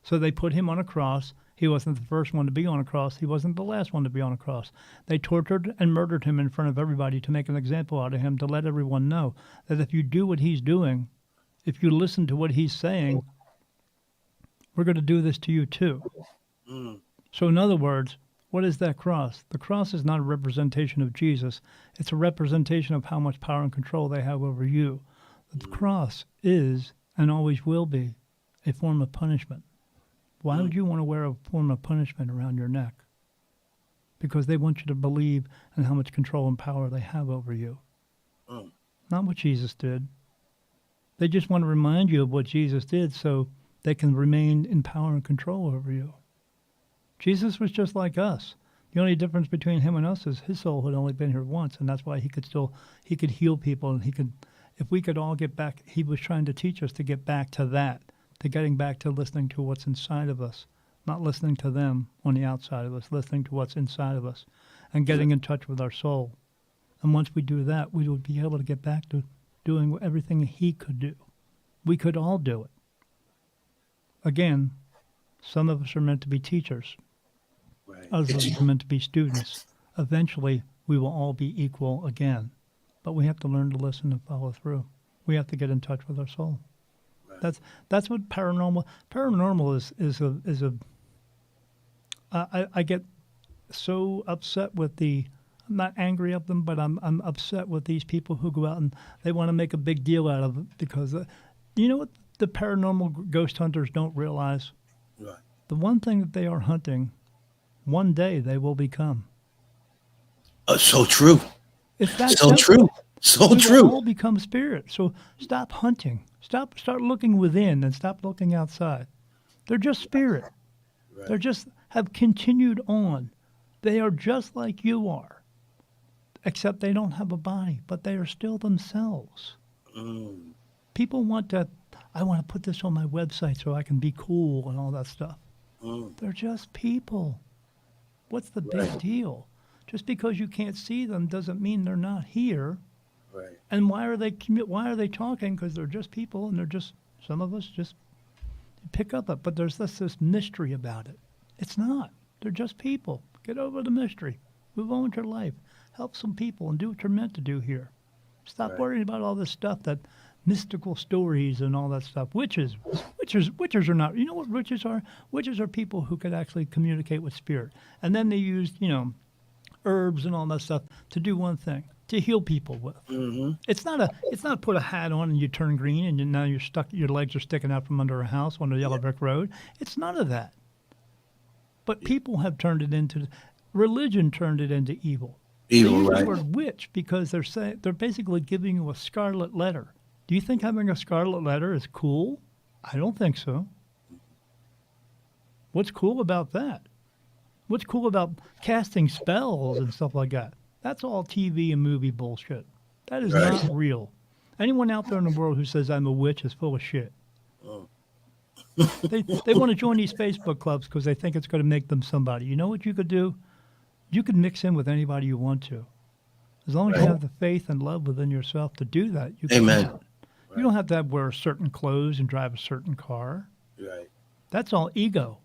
So they put him on a cross. He wasn't the first one to be on a cross. He wasn't the last one to be on a cross. They tortured and murdered him in front of everybody to make an example out of him, to let everyone know that if you do what he's doing, if you listen to what he's saying, we're going to do this to you too. So in other words, what is that cross? The cross is not a representation of Jesus. It's a representation of how much power and control they have over you. The cross is, and always will be, a form of punishment. Why would you want to wear a form of punishment around your neck? Because they want you to believe in how much control and power they have over you. Not what Jesus did. They just want to remind you of what Jesus did so they can remain in power and control over you. Jesus was just like us. The only difference between him and us is his soul had only been here once, and that's why he could heal people, and if we could all get back, he was trying to teach us to get back to that, to getting back to listening to what's inside of us, not listening to them on the outside of us, listening to what's inside of us, and getting in touch with our soul. And once we do that, we would be able to get back to doing everything he could do. We could all do it. Again, some of us are meant to be teachers. Right. Others are meant to be students. Eventually, we will all be equal again. But we have to learn to listen and follow through. We have to get in touch with our soul. Right. That's what paranormal is a I get so upset with I'm not angry at them, but I'm upset with these people who go out and they want to make a big deal out of it because you know what the paranormal ghost hunters don't realize? Right. The one thing that they are hunting, one day they will become. So true. It's that So simple. true. So We will true. all become spirit. So stop hunting. Start looking within and stop looking outside. They're just spirit. Right. They're just have continued on. They are just like you are, except they don't have a body, but they are still themselves. People want to, I want to put this on my website so I can be cool and all that stuff. They're just people. What's the big Right. deal? Just because you can't see them doesn't mean they're not here. Right. And why are they talking? Because they're just people, and they're just, some of us just pick up it. But there's this mystery about it. It's not. They're just people. Get over the mystery. Move on with your life. Help some people and do what you're meant to do here. Stop Right. worrying about all this stuff, that mystical stories and all that stuff. Witches are not. You know what witches are? Witches are people who could actually communicate with spirit. And then they used, herbs and all that stuff to do one thing, to heal people with. It's not put a hat on and you turn green and now you're stuck, your legs are sticking out from under a house on a yellow brick road. It's none of that. But people have turned it into, religion turned it into evil. Evil, They use right. the word witch because they're basically giving you a scarlet letter. Do you think having a scarlet letter is cool? I don't think so. What's cool about that? What's cool about casting spells and stuff like that? That's all TV and movie bullshit. That is Right. not real. Anyone out there in the world who says I'm a witch is full of shit. They want to join these Facebook clubs because they think it's going to make them somebody. You know what you could do? You could mix in with anybody you want to. As long as you have the faith and love within yourself to do that, you can. Amen. You don't have to wear certain clothes and drive a certain car. Right. That's all ego.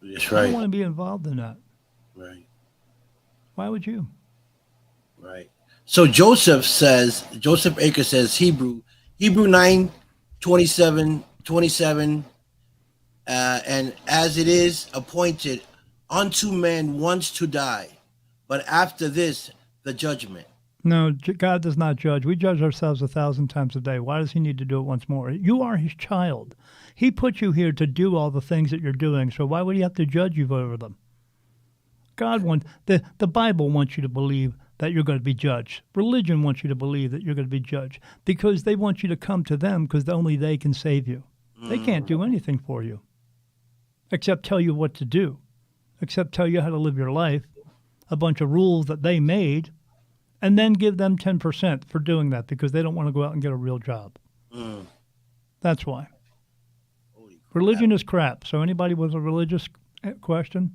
That's I don't right. want to be involved in that. Right. Why would you? Right. So Joseph Akers says Hebrew 9 27, and as it is appointed unto man once to die, but after this, the judgment. No, God does not judge. We judge ourselves 1,000 times a day. Why does he need to do it once more? You are his child. He put you here to do all the things that you're doing, so why would he have to judge you over them? God wants, the Bible wants you to believe that you're going to be judged. Religion wants you to believe that you're going to be judged because they want you to come to them because only they can save you. They can't do anything for you except tell you what to do, except tell you how to live your life, a bunch of rules that they made, and then give them 10% for doing that because they don't want to go out and get a real job. That's why. Religion is crap. So anybody with a religious question,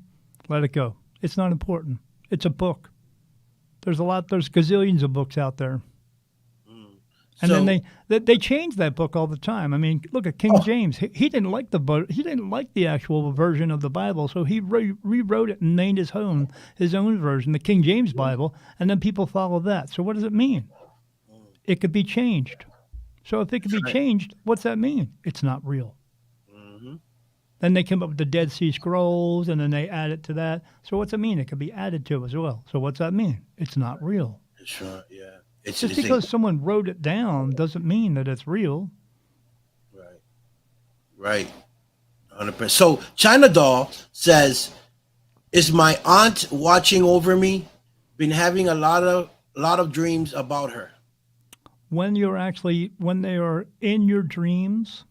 let it go. It's not important. It's a book. There's gazillions of books out there. And So, then they change that book all the time. I mean, look at King James. He didn't like he didn't like the actual version of the Bible, so he rewrote it and named his own version, the King James Bible, and then people follow that. So what does it mean? It could be changed. So if it could be changed, what's that mean? It's not real. Then they came up with the Dead Sea Scrolls, and then they add it to that. So what's it mean? It could be added to as well. So what's that mean? It's not real. sure, yeah. Just because someone wrote it down doesn't mean that it's real. Right. 100%. So China Doll says, "Is my aunt watching over me? Been having a lot of dreams about her." When they are in your dreams,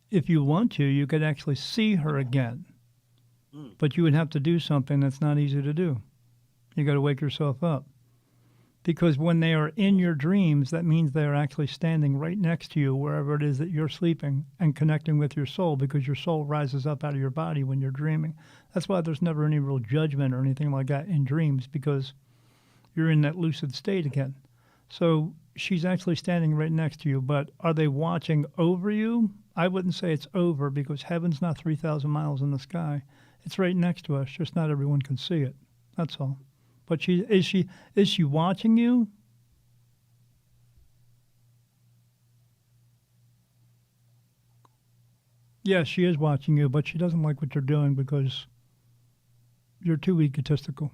if you want to, you could actually see her again. But you would have to do something that's not easy to do. You got to wake yourself up. Because when they are in your dreams, that means they are actually standing right next to you wherever it is that you're sleeping and connecting with your soul, because your soul rises up out of your body when you're dreaming. That's why there's never any real judgment or anything like that in dreams, because you're in that lucid state again. So she's actually standing right next to you, but are they watching over you? I wouldn't say it's over, because heaven's not 3,000 miles in the sky. It's right next to us, just not everyone can see it. That's all. But is she watching you? Yes, she is watching you, but she doesn't like what you're doing because you're too egotistical.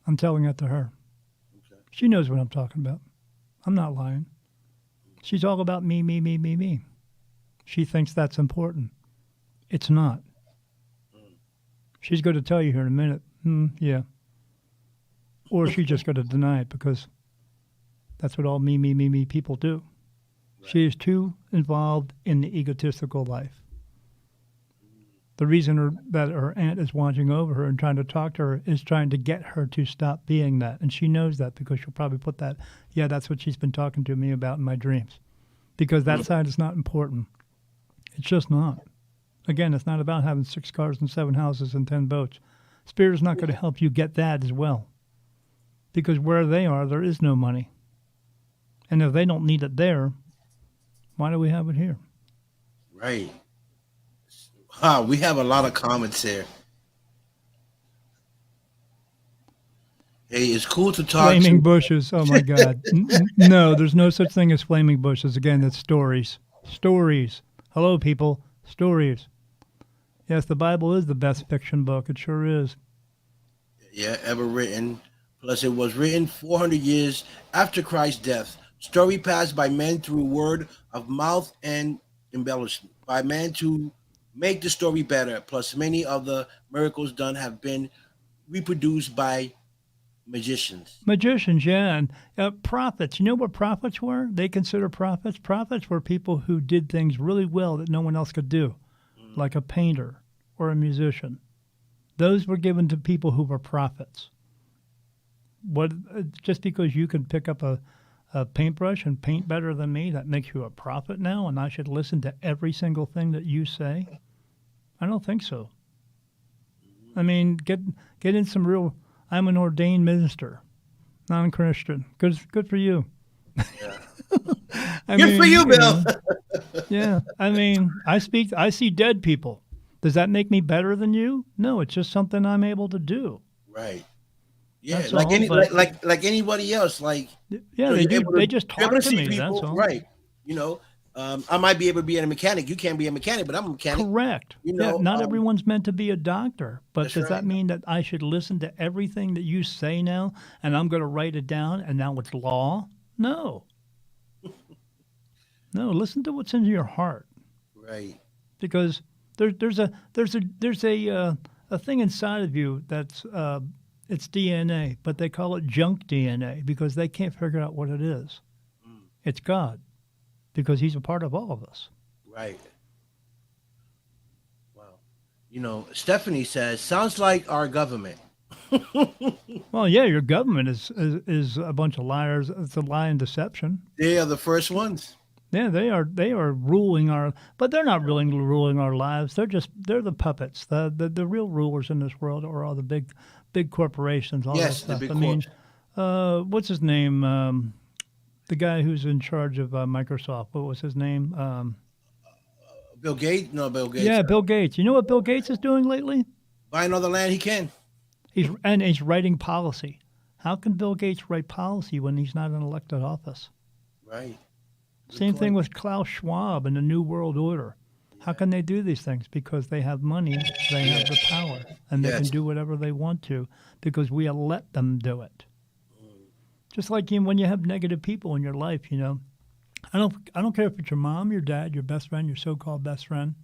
I'm telling that to her. She knows what I'm talking about. I'm not lying. She's all about me, me, me, me, me. She thinks that's important. It's not. She's going to tell you here in a minute, yeah. Or she's just going to deny it, because that's what all me, me, me, me people do. Right. She is too involved in the egotistical life. The reason that her aunt is watching over her and trying to talk to her is trying to get her to stop being that. And she knows that, because she'll probably put that, yeah, that's what she's been talking to me about in my dreams. Because that side is not important. It's just not. Again, it's not about having 6 cars and 7 houses and 10 boats. Spirit is not going to help you get that as well. Because where they are, there is no money. And if they don't need it there, why do we have it here? Right. Wow, we have a lot of comments here. Hey, it's cool to talk Flaming to bushes. Oh, my God. No, there's no such thing as flaming bushes. Again, it's stories. Stories. Hello, people. Stories. Yes, the Bible is the best fiction book. It sure is. Yeah, ever written. Plus, it was written 400 years after Christ's death. Story passed by men through word of mouth and embellishment by man to make the story better. Plus, many of the miracles done have been reproduced by magicians. Magicians, yeah. And prophets. You know what prophets were? They consider prophets. Prophets were people who did things really well that no one else could do, like a painter or a musician. Those were given to people who were prophets. Just because you can pick up a paintbrush and paint better than me, that makes you a prophet now, and I should listen to every single thing that you say? I don't think so. I mean, get in some real. I'm an ordained minister, non-Christian. Good for you. Yeah. Good for you, Bill. Yeah, I mean, I see dead people. Does that make me better than you? No, it's just something I'm able to do. Right. Yeah, That's like all, any but- like anybody else. Like Yeah, they do. They just talk able to see me. people, That's all. right? You know, I might be able to be a mechanic. You can't be a mechanic, but I'm a mechanic. Correct. You Yeah, know, not everyone's meant to be a doctor, but that's does that right. mean that I should listen to everything that you say now and I'm going to write it down and now it's law? No. No, listen to what's in your heart Right. because there's a thing inside of you that's it's DNA, but they call it junk DNA because they can't figure out what it is. Mm, It's God because he's a part of all of us. right. Wow. Stephanie says, sounds like our government. Well, yeah, your government is a bunch of liars. It's a lie and deception. They are the first ones. Yeah, they are ruling our, but they're not really ruling our lives. They're the puppets. The real rulers in this world are all the big corporations, all that Yes, the stuff. big I mean, corps. what's his name? The guy who's in charge of Microsoft. What was his name? Bill Gates? No, Bill Gates. Yeah, Bill Gates. You know what Bill Gates is doing lately? Buy another land he can. He's writing policy. How can Bill Gates write policy when he's not in elected office? Right. Good Same thing point. with Klaus Schwab and the New World Order. How can they do these things? Because they have money, they have the power, and they can Yes. do whatever they want to because we let them do it. Just like when you have negative people in your life, I don't care if it's your mom, your dad, your best friend, your so-called best friend.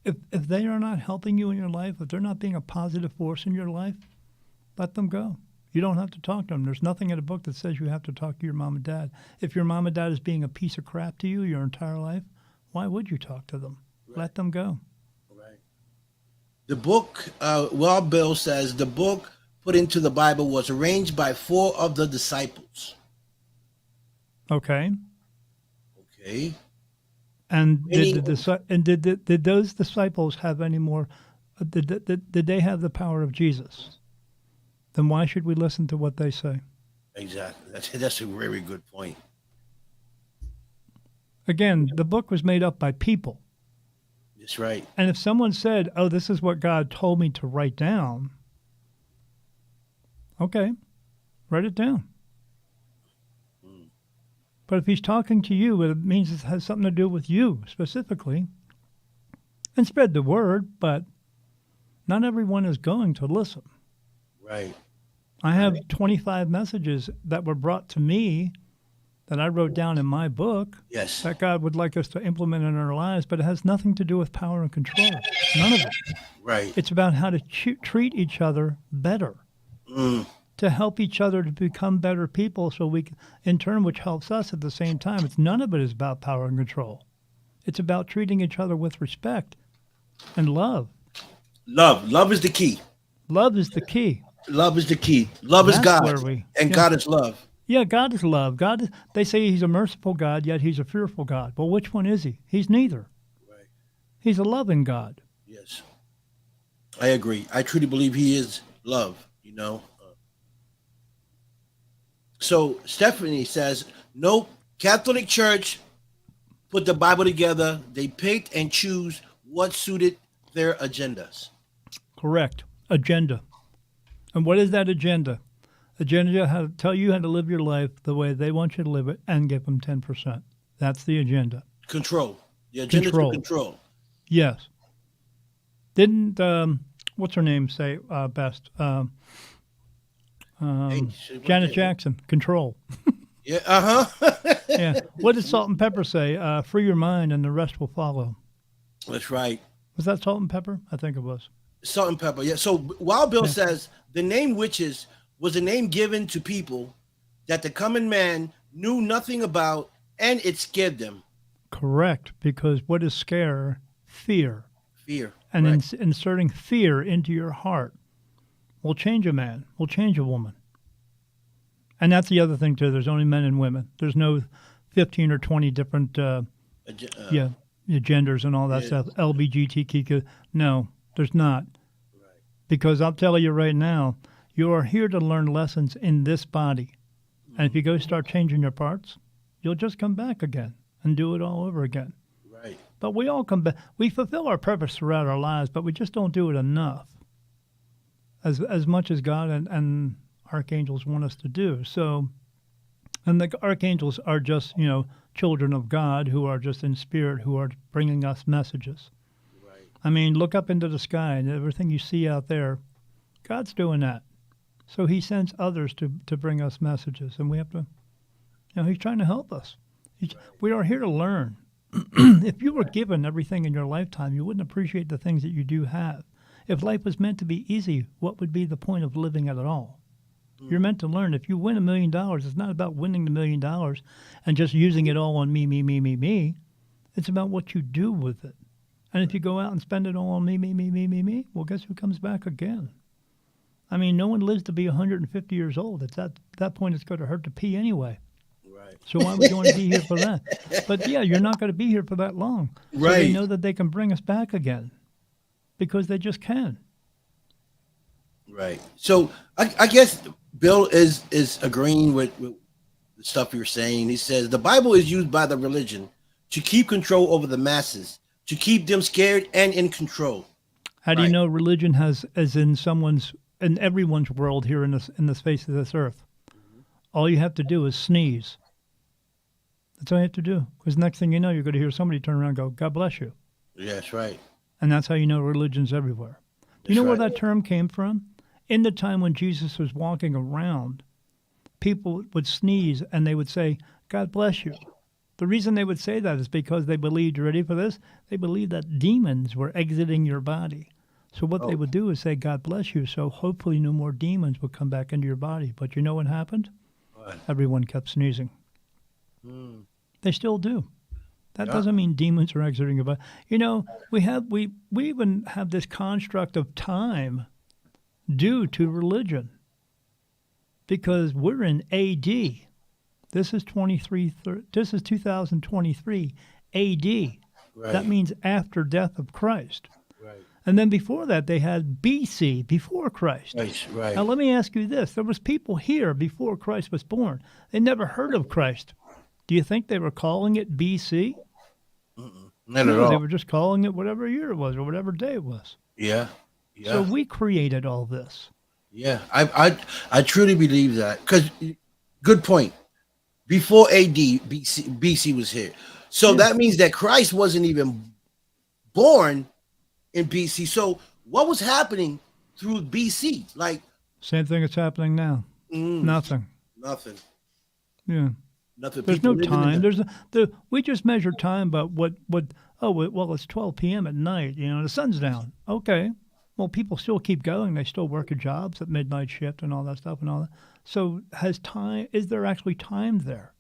If they are not helping you in your life, if they're not being a positive force in your life, let them go. You don't have to talk to them. There's nothing in the book that says you have to talk to your mom and dad. If your mom and dad is being a piece of crap to you your entire life, why would you talk to them? Right. Let them go. Right. The book, Bill says the book put into the Bible was arranged by four of the disciples. Okay. Okay. And Any, did those disciples have any more? Did they have the power of Jesus? Then why should we listen to what they say? exactly. That's a very good point. Again, the book was made up by people. That's right. And if someone said, "Oh, this is what God told me to write down," okay, write it down. Mm, But if he's talking to you, it means it has something to do with you specifically, and spread the word. But not everyone is going to listen. right. I have 25 messages that were brought to me that I wrote down in my book Yes. that God would like us to implement in our lives, but it has nothing to do with power and control. None of it. Right. It's about how to treat each other better, Mm, to help each other to become better people so we can, in turn, which helps us at the same time. It's none of it is about power and control. It's about treating each other with respect and love. love. Love is the key. Love is the key. Love is the key. Love is That's God, where we, and yeah. God is love. Yeah, God is love. God is, they say he's a merciful God, yet he's a fearful God. Well, which one is he? He's neither. Right. He's a loving God. Yes. I agree. I truly believe he is love, So Stephanie says, nope, Catholic Church put the Bible together. They picked and choose what suited their agendas. Correct. Agenda. And what is that agenda? Agenda how to tell you how to live your life the way they want you to live it and give them 10%. That's the agenda. Control. The agenda Control. to control. Yes. Didn't what's her name say best? Hey, Janet Jackson. Control. Yeah, uh-huh. Yeah. What did Salt and Pepper say? Free your mind and the rest will follow. That's right. Was that Salt and Pepper? I think it was. Salt and pepper. Yeah. So Wild Bill Yeah. says the name witches was a name given to people that the common man knew nothing about, and it scared them. Correct. Because what is scare? Fear. Fear. And Right. inserting fear into your heart will change a man, will change a woman. And that's the other thing, too. There's only men and women. There's no 15 or 20 different genders and all that Yeah. stuff. LBGTQ. No, there's not. Right. Because I'll tell you right now, you are here to learn lessons in this body. And if you go start changing your parts, you'll just come back again and do it all over again. Right. But we all come back. We fulfill our purpose throughout our lives, but we just don't do it enough. As much as God and archangels want us to do. So, and the archangels are just, children of God who are just in spirit, who are bringing us messages. Right. I mean, look up into the sky and everything you see out there, God's doing that. So he sends others to bring us messages, and we have to, he's trying to help us. We are here to learn. If you were given everything in your lifetime, you wouldn't appreciate the things that you do have. If life was meant to be easy, what would be the point of living it at all? You're meant to learn. If you win $1 million, it's not about winning the $1 million and just using it all on me, me, me, me, me. It's about what you do with it. And if you go out and spend it all on me, me, me, me, me, me, well, guess who comes back again? I mean, no one lives to be 150 years old. At that point, it's going to hurt to pee anyway. Right. So why would you want to be here for that? But yeah, you're not going to be here for that long. So Right. they know that they can bring us back again because they just can. Right. So I guess Bill is agreeing with the stuff you're saying. He says the Bible is used by the religion to keep control over the masses, to keep them scared and in control. How do you Right. know religion is in everyone's world here in the face of this earth? All you have to do is sneeze. That's all you have to do. Because next thing you know, you're going to hear somebody turn around and go, God bless you. Yes, right. And that's how you know religion's everywhere. Do you know where that term came from? In the time when Jesus was walking around, people would sneeze and they would say, God bless you. The reason they would say that is because they believed, you ready for this? They believed that demons were exiting your body. So what they would do is say, God bless you. So hopefully no more demons would come back into your body. But you know what happened? What? Everyone kept sneezing. Mm. They still do. That Yeah. doesn't mean demons are exiting your body. You know, we even have this construct of time due to religion because we're in AD. This is 2023 AD. Right. That means after death of Christ. Right. And then before that, they had BC, before Christ. Right. Right. Now, let me ask you this. There was people here before Christ was born. They never heard of Christ. Do you think they were calling it BC? Not No, at they all. were just calling it whatever year it was or whatever day it was. Yeah. Yeah. So we created all this. Yeah. I truly believe that because good point. Before AD, BC was here. So that means that Christ wasn't even born in BC. So what was happening through BC? Like Same thing that's happening now. Nothing. nothing. Yeah. Nothing. There's People no living in time. the- We just measure time by it's 12 p.m. at night. You know, the sun's down. Okay. Well, people still keep going. They still work at jobs at midnight shift and all that stuff and all that. So is there actually time there?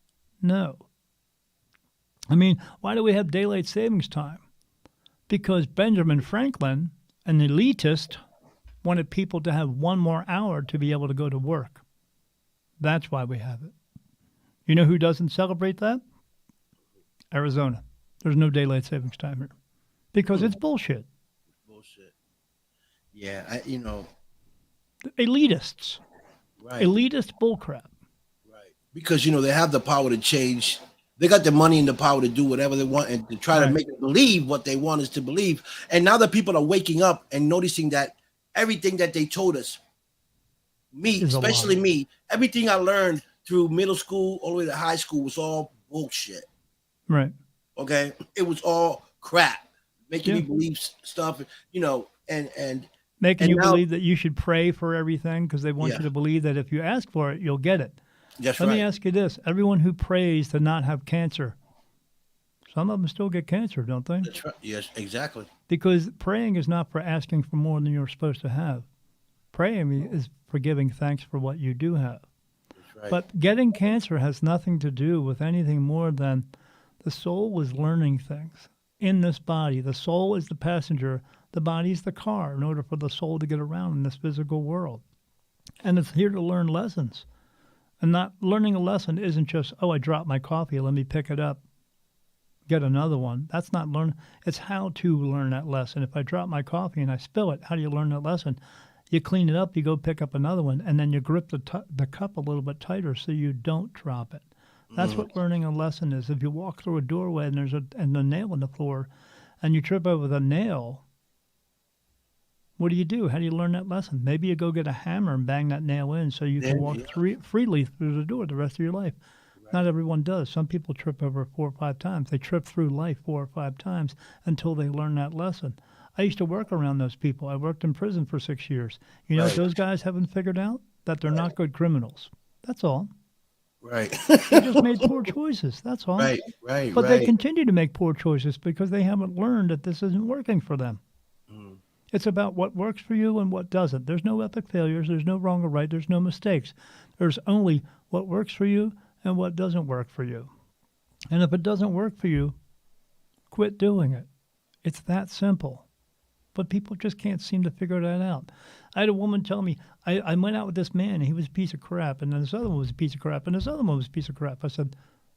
No. I mean, why do we have daylight savings time? Because Benjamin Franklin, an elitist, wanted people to have one more hour to be able to go to work. That's why we have it. You know who doesn't celebrate that? Arizona. There's no daylight savings time here because it's bullshit. Bullshit. Yeah. Elitists. Right. Elitist bullcrap. Right. Because they have the power to change. They got the money and the power to do whatever they want and to try to make it believe what they want us to believe. And now that people are waking up and noticing that everything that they told us, especially me, everything I learned through middle school all the way to high school was all bullshit. Right. Okay. It was all crap, making me believe stuff, and making and you now- believe that you should pray for everything because they want you to believe that if you ask for it, you'll get it. That's Let right. me ask you this. Everyone who prays to not have cancer, some of them still get cancer, don't they? That's right. Yes, exactly. Because praying is not for asking for more than you're supposed to have. Praying is for giving thanks for what you do have. That's right. But getting cancer has nothing to do with anything more than the soul was learning things in this body. The soul is the passenger. The body is the car in order for the soul to get around in this physical world. And it's here to learn lessons. And not learning a lesson isn't just, I dropped my coffee, let me pick it up, get another one. That's not learn. It's how to learn that lesson. If I drop my coffee and I spill it, how do you learn that lesson? You clean it up, you go pick up another one, and then you grip the cup a little bit tighter so you don't drop it. That's what learning a lesson is. If you walk through a doorway and there's a nail in the floor and you trip over the nail, what do? How do you learn that lesson? Maybe you go get a hammer and bang that nail in so you can walk freely through the door the rest of your life. Not everyone does. Some people trip over 4 or 5 times. They trip through life 4 or 5 times until they learn that lesson. I used to work around those people. I worked in prison for 6 years. You know what Right. those guys haven't figured out? That they're not good criminals. That's all. Right. They just made poor choices. That's all. Right. Right. But they Right. continue to make poor choices because they haven't learned that this isn't working for them. Mm. It's about what works for you and what doesn't. There's no epic failures. There's no wrong or right. There's no mistakes. There's only what works for you and what doesn't work for you. And if it doesn't work for you, quit doing it. It's that simple. But people just can't seem to figure that out. I had a woman tell me, I went out with this man, and he was a piece of crap, and then this other one was a piece of crap, and this other one was a piece of crap. I said,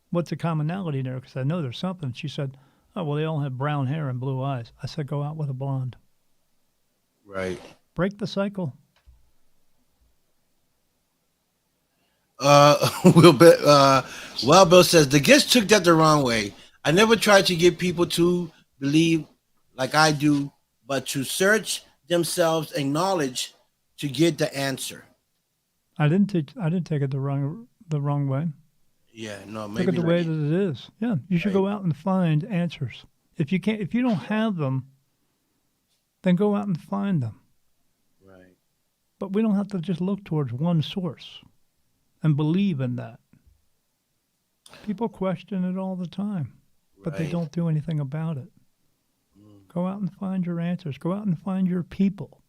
what's the commonality there? Because I know there's something. She said, oh, well, they all have brown hair and blue eyes. I said, go out with a blonde. Right. Break the cycle. Will Be- Wild Bill says the guest took that the wrong way. I never tried to get people to believe like I do, but to search themselves and knowledge to get the answer. I didn't take it the wrong way. Yeah, no, Look maybe at the way that it is. Yeah, you should go out and find answers. If you don't have them, then go out and find them. Right. But we don't have to just look towards one source and believe in that. People question it all the time, but they Right. don't do anything about it. Go out and find your answers. Go out and find your people.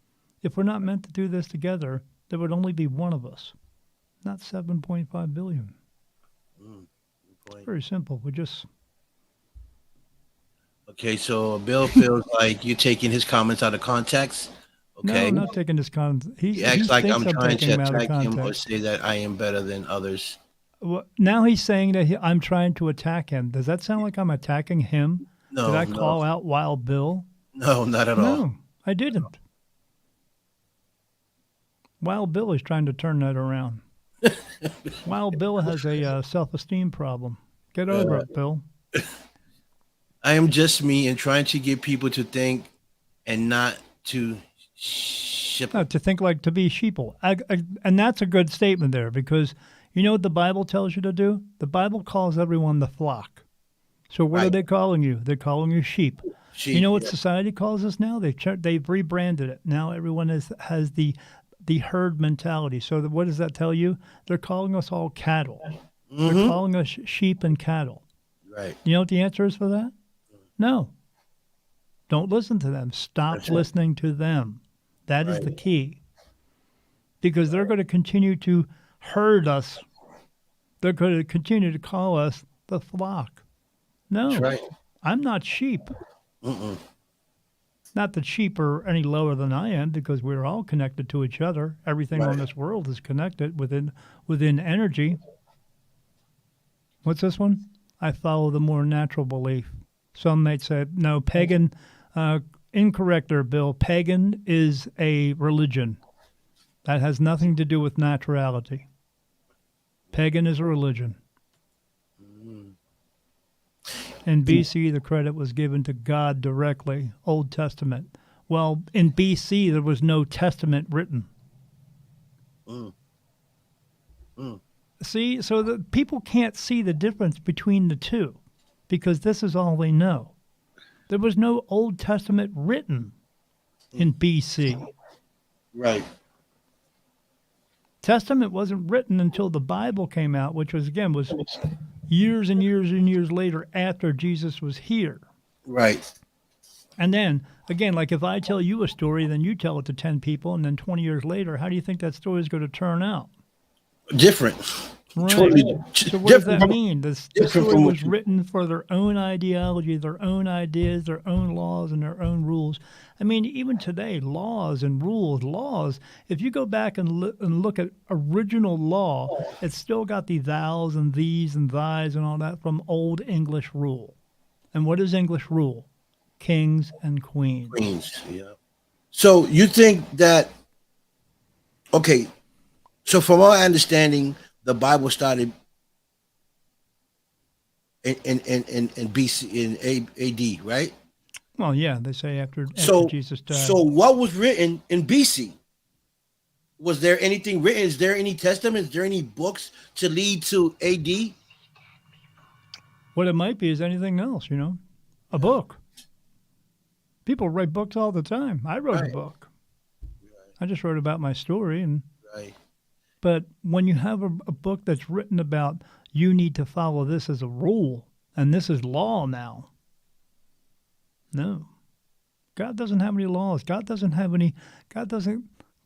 If we're not meant to do this together, there would only be one of us, not 7.5 billion. Good point. Very simple. We just Okay, so Bill feels like you're taking his comments out of context. no, Okay. I'm not taking this context. He acts like I'm trying to taking him out of attack him or context. say that I am better than others. Well, now he's saying that I'm trying to attack him. Does that sound like I'm attacking him? No, Did I no. call out Wild Bill? No, not at all. No, I didn't. Wild Bill is trying to turn that around. Wild Bill has a self-esteem problem. Get over it, Bill. I am just me and trying to get people to think and not to ship. No, to think like to be sheeple. And that's a good statement there because you know what the Bible tells you to do? The Bible calls everyone the flock. So what are Right. they calling you? They're calling you sheep. Sheep, You know what yeah. society calls us now? They've rebranded it. Now everyone has the herd mentality. So what does that tell you? They're calling us all cattle. They're calling us sheep and cattle. Right. You know what the answer is for that? No. Don't listen to them. Stop That's right. listening to them. That is the Right. key. Because they're going to continue to herd us. They're going to continue to call us the flock. No, That's right. I'm not sheep. Mm-mm. Not that sheep are any lower than I am, because we're all connected to each other. Everything on Right. this world is connected within energy. What's this one? I follow the more natural belief. Some might say, no, pagan. Incorrect there, Bill. Pagan is a religion. That has nothing to do with naturality. Pagan is a religion. In BC, the credit was given to God directly, Old Testament. Well, in BC, there was no testament written. See, so the people can't see the difference between the two because this is all they know. There was no Old Testament written in BC. Right. Testament wasn't written until the Bible came out, which was years and years and years later after Jesus was here. Right. And then, again, like if I tell you a story, then you tell it to 10 people, and then 20 years later, how do you think that story is going to turn out? Different. Right. Totally So what does that different. mean? The different story from what was you- written for their own ideology, their own ideas, their own laws, and their own rules. I mean, even today, laws and rules, if you go back and look at original law, it's still got the thous and these and thys and all that from Old English rule. And what is English rule? Kings and queens. Queens, yeah. So you think that? Okay. So from our understanding, the Bible started in BC in AD, right? Well, yeah, they say after So Jesus died. so what was written in BC? Was there anything written? Is there any testament? Is there any books to lead to AD? What it might be is anything else, you know, a book. People write books all the time. I wrote a Right. book. I just wrote about my story, and Right. but when you have a book that's written about you need to follow this as a rule and this is law now. No. God doesn't have any laws. God doesn't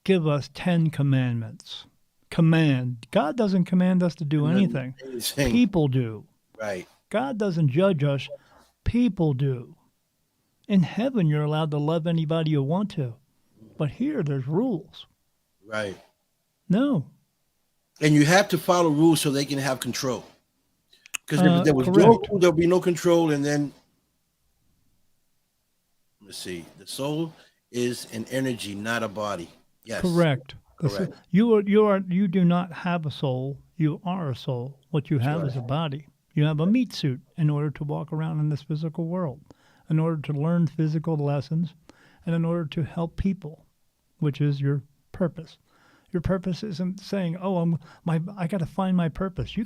give us 10 commandments. God doesn't command us to do anything. Anything. People do. Right. God doesn't judge us. People do. In heaven, you're allowed to love anybody you want to. But here, there's rules. Right. No. And you have to follow rules so they can have control. Because if there was no correct. rule, there'll be no control. And then, let's see, the soul is an energy, not a body. Yes. Correct. Correct. You do not have a soul. You are a soul. What you have right. is a body. You have a meat suit in order to walk around in this physical world, in order to learn physical lessons, and in order to help people, which is your purpose. Your purpose isn't saying, "Oh, I got to find my purpose."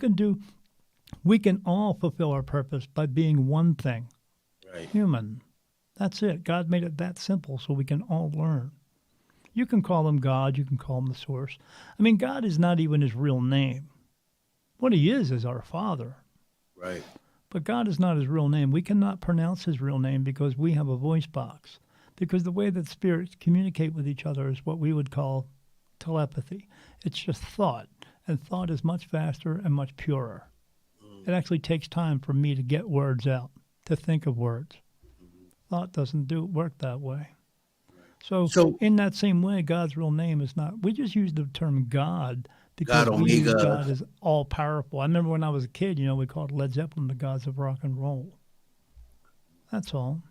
We can all fulfill our purpose by being one thing, Right. human. That's it. God made it that simple so we can all learn. You can call him God. You can call him the source. I mean, God is not even his real name. What he is our Father. Right. But God is not his real name. We cannot pronounce his real name because we have a voice box. Because the way that spirits communicate with each other is what we would call telepathy. It's just thought. And thought is much faster and much purer. It actually takes time for me to get words out, to think of words. Thought doesn't work that way. So in that same way, God's real name is not, we just use the term God because God, we use Omega. God as all powerful. I remember when I was a kid, we called Led Zeppelin the gods of rock and roll. That's all.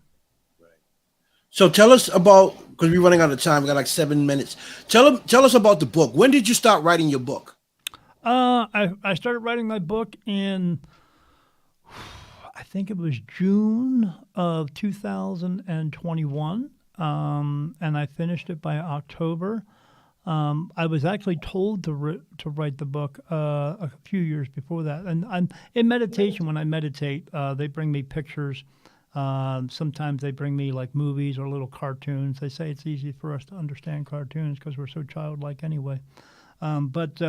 So tell us about, because we're running out of time. We got like 7 minutes. Tell us about the book. When did you start writing your book? I started writing my book in, I think it was June of 2021, and I finished it by October. I was actually told to write the book a few years before that. And I'm in meditation. When I meditate, they bring me pictures. Sometimes they bring me like movies or little cartoons. They say it's easy for us to understand cartoons because we're so childlike anyway. But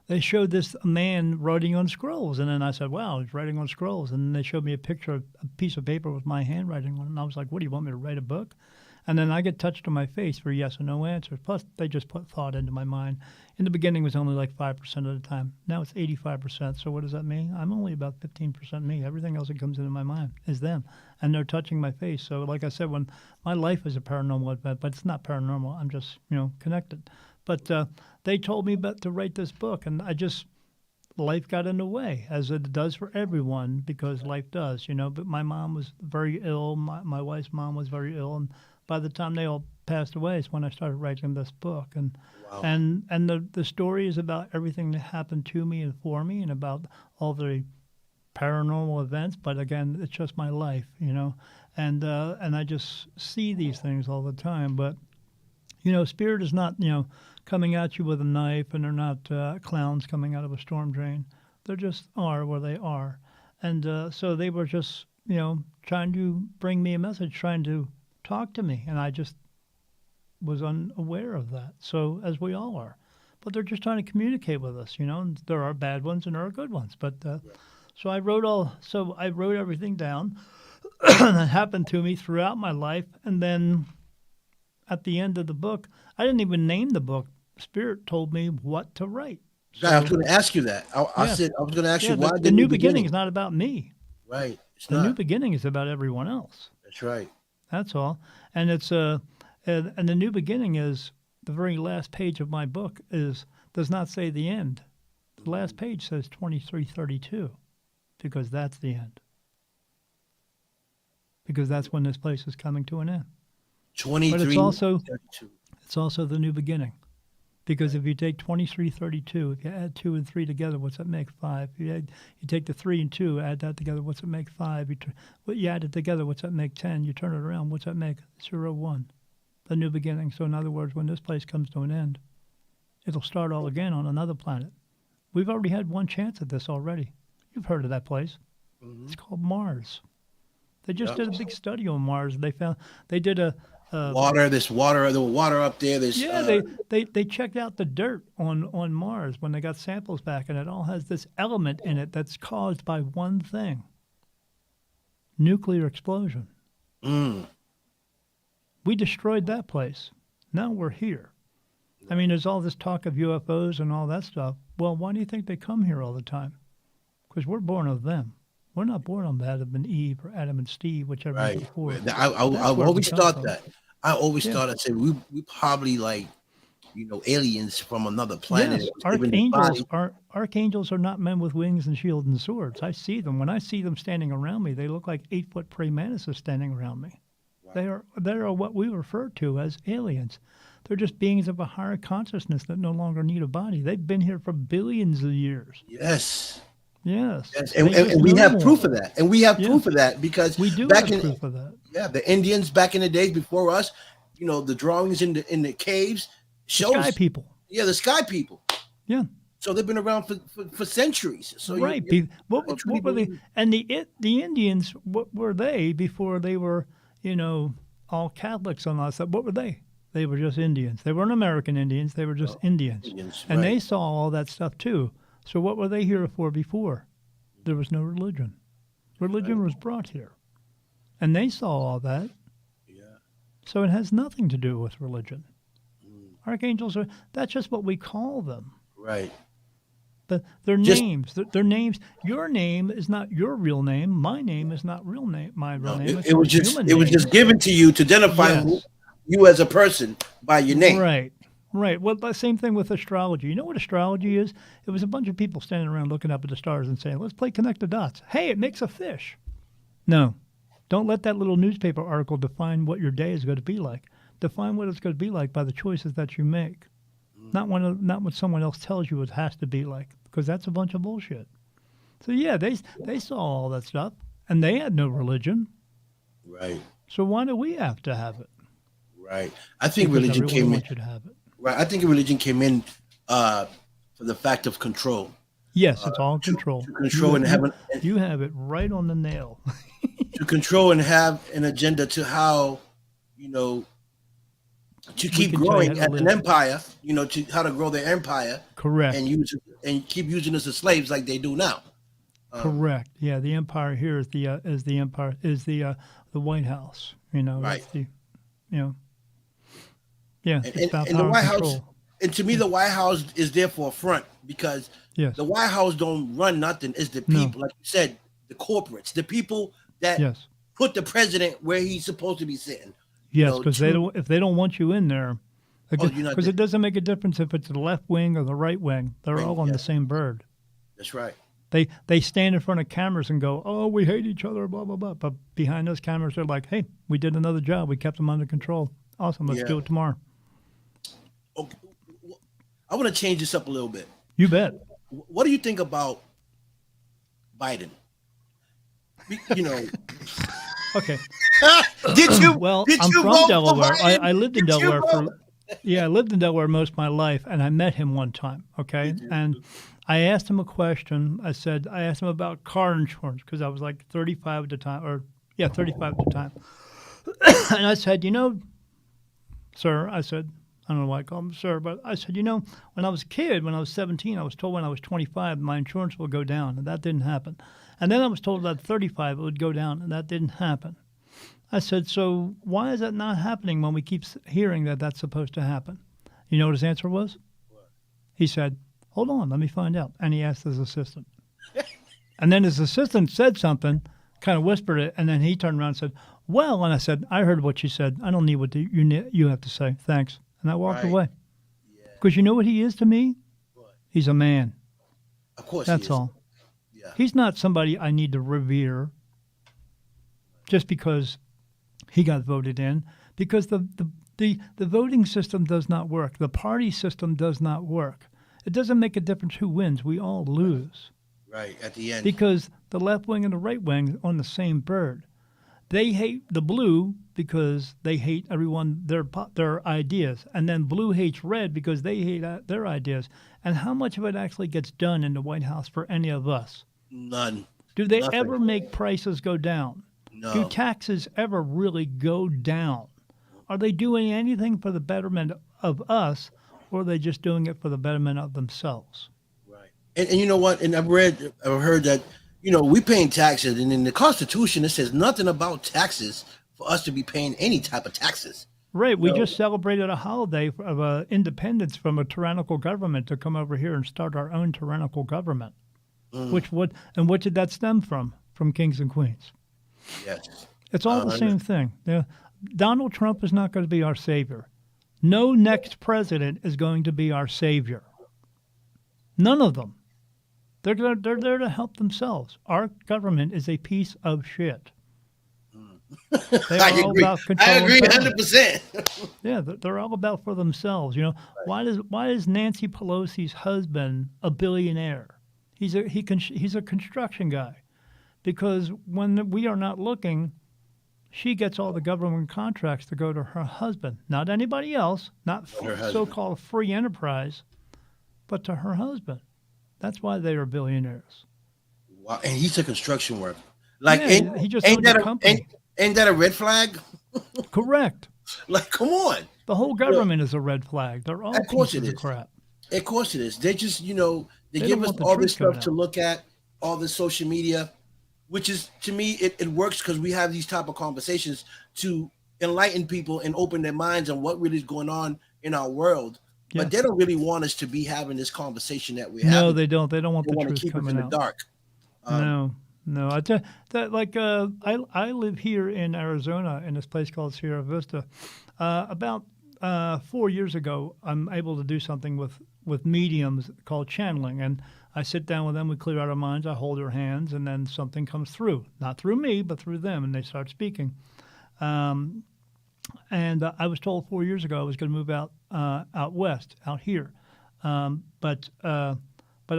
they showed this man writing on scrolls. And then I said, wow, he's writing on scrolls. And then they showed me a picture of a piece of paper with my handwriting on it. And I was like, what, do you want me to write a book? And then I get touched on my face for yes or no answers. Plus, they just put thought into my mind. In the beginning, it was only like 5% of the time. Now it's 85%. So what does that mean? I'm only about 15% me. Everything else that comes into my mind is them. And they're touching my face. So like I said, when my life is a paranormal event, but it's not paranormal. I'm just, connected. But they told me to write this book. And life got in the way, as it does for everyone, because life does, But my mom was very ill. My wife's mom was very ill. And by the time they all passed away is when I started writing this book. And Wow. and the story is about everything that happened to me and for me and about all the paranormal events. But again, it's just my life, and I just see these things all the time. But, spirit is not, coming at you with a knife, and they're not clowns coming out of a storm drain. They just are where they are. And so they were just, trying to bring me a message, trying to talk to me, and I just was unaware of that. So as we all are, but they're just trying to communicate with us, And there are bad ones and there are good ones. But so I wrote everything down that happened to me throughout my life, and then at the end of the book, I didn't even name the book. Spirit told me what to write. So, I was going to ask you that. I Yeah. said I was going to ask you yeah, why the new beginning is not about me. Right. It's The not. new beginning is about everyone else. That's right. That's all. And it's and the new beginning is the very last page of my book does not say the end. The last page says 2332, because that's the end. Because that's when this place is coming to an end. 23. But it's also 32. the new beginning. Because if you take 2332, if you add 2 and 3 together, what's that make? 5. You take the 3 and 2, add that together, what's it make? 5. You add it together, what's that make? 10. You turn it around, what's that make? 0, 1. The new beginning. So in other words, when this place comes to an end, it'll start all again on another planet. We've already had one chance at this already. You've heard of that place. Mhm. It's called Mars. They just Yep. did a big study on Mars. They did a Water. There's water. The water up there. There's yeah, they checked out the dirt on Mars when they got samples back, and it all has this element in it that's caused by one thing: nuclear explosion. mm, We destroyed that place. Now we're here. I mean, there's all this talk of UFOs and all that stuff. Well, why do you think they come here all the time? Because we're born of them. We're not born of Adam and Eve or Adam and Steve, whichever was right. before. I've where we always come thought from. that. I always Yeah. thought I said we probably like aliens from another planet. Yes, that was given this body. archangels are not men with wings and shields and swords. I see them. When I see them standing around me, they look like 8-foot praying mantises standing around me. They are what we refer to as aliens. They're just beings of a higher consciousness that no longer need a body. They've been here for billions of years. Yes. Yes. Yes, They and just we know have more. proof of that, and we have Yeah. proof of that because We do back have in proof of that. the Indians back in the days before us, the drawings in the caves shows Sky people. the sky people. Yeah. So they've been around for centuries. So Right. I truly What were they? believe- And the Indians, what were they before they were, all Catholics and all that stuff? What were they? They were just Indians. They weren't American Indians. They were just Indians. Indians, And they right. saw all that stuff too. So what were they here for before? There was no religion. Religion was brought here. And they saw all that. Yeah. So it has nothing to do with religion. Archangels that's just what we call them. Right. Their Just- names. Their names. Your name is not your real name. My name is not real name. My real No, name. it was just human it was name. just given to you to identify Yes. you as a person by your name. Right. Right. Well, the same thing with astrology. You know what astrology is? It was a bunch of people standing around looking up at the stars and saying, "Let's play connect the dots." Hey, it makes a fish. No, don't let that little newspaper article define what your day is going to be like. Define what it's going to be like by the choices that you make, not what someone else tells you it has to be like, because that's a bunch of bullshit. So yeah, they saw all that stuff, and they had no religion. Right. So why do we have to have it? Right. I think Because religion everyone came in. wants you to have it. Right. I think religion came in for the fact of control. Yes, it's all control. To control and have You have it right on the nail. to control and have an agenda to how to keep can tell you growing how to as an live. empire, to how to grow their empire Correct. and keep using us as slaves like they do now. Correct. Yeah, the empire here is the White House. Right. It's the, yeah, And, it's and, about and the power White and House, control. and to me, the White House is there for a front because Yes. the White House don't run nothing. It's the No. people, like you said, the corporates, the people that Yes. put the president where he's supposed to be sitting. Yes, know, because to- if they don't want you in there, Oh, you're not because there. it doesn't make a difference if it's the left wing or the right wing. They're Right, all on yeah. the same bird. That's right. They stand in front of cameras and go, "Oh, we hate each other," blah blah blah. But behind those cameras, they're like, "Hey, we did another job. We kept them under control. Awesome. Let's Yeah. do it tomorrow." Okay. I want to change this up a little bit. You bet. What do you think about Biden? You know, Okay. did you? Well, did I'm you from vote for Delaware. Biden? I lived in Did you Delaware vote? I lived in Delaware most of my life, and I met him one time. Okay, and I asked him a question. I asked him about car insurance because I was like 35 at the time, 35 at the time. And I said, sir, I said, I don't know why I call him sir, but I said, when I was a kid, when I was 17, I was told when I was 25 my insurance will go down, and that didn't happen. And then I was told at 35 it would go down, and that didn't happen. I said, so why is that not happening when we keep hearing that that's supposed to happen? You know what his answer was? What? He said, hold on, let me find out. And he asked his assistant. And then his assistant said something, kind of whispered it, and then he turned around and said, well, and I said, I heard what you said. I don't need what you have to say. Thanks. And I walked Right. away. Yeah. Because you know what he is to me? What? He's a man. Of course, That's he is. all. Yeah. He's not somebody I need to revere just because he got voted in, because the voting system does not work. The party system does not work. It doesn't make a difference who wins. We all lose Right at the end. because the left wing and the right wing are on the same bird. They hate the blue because they hate everyone, their ideas. And then blue hates red because they hate their ideas. And how much of it actually gets done in the White House for any of us? None. Do they Nothing. ever make prices go down? Do No. taxes ever really go down? Are they doing anything for the betterment of us, or are they just doing it for the betterment of themselves? Right. And you know what? And I've heard that, we paying taxes, and in the Constitution it says nothing about taxes for us to be paying any type of taxes. Right. We So, just celebrated a holiday of independence from a tyrannical government to come over here and start our own tyrannical government. mm, What did that stem from? From kings and queens. yes. It's all the Uh, same thing. Yeah. Donald Trump is not going to be our savior. No next president is going to be our savior. None of them. They're there to help themselves. Our government is a piece of shit. They I are all agree. about I controlling agree power. 100%. Yeah, they're all about for themselves. Why is Nancy Pelosi's husband a billionaire? He's a construction guy, because when we are not looking, she gets all the government contracts to go to her husband, not anybody else, not Her husband. so-called free enterprise, but to her husband. That's why they are billionaires. Wow. And he's a construction worker. Like, Yeah, ain't, he just ain't owns a that company. ain't that a red flag? Correct. Like, come on. The whole government is a red flag. They're all Of course it pieces of is. crap. Of course it is. They just, they They give don't us want the all this truth coming stuff to out. look at, all the social media, which is, to me, it works because we have these type of conversations to enlighten people and open their minds on what really is going on in our world. Yeah. But they don't really want us to be having this conversation that we're No, having. they don't. They don't want They the want to truth keep us coming in the out. dark. No. I tell that I live here in Arizona in this place called Sierra Vista. About 4 years ago, I'm able to do something with mediums called channeling, and I sit down with them. We clear out our minds. I hold their hands, and then something comes through, not through me, but through them, and they start speaking. And I was told 4 years ago I was going to move out west, out here, but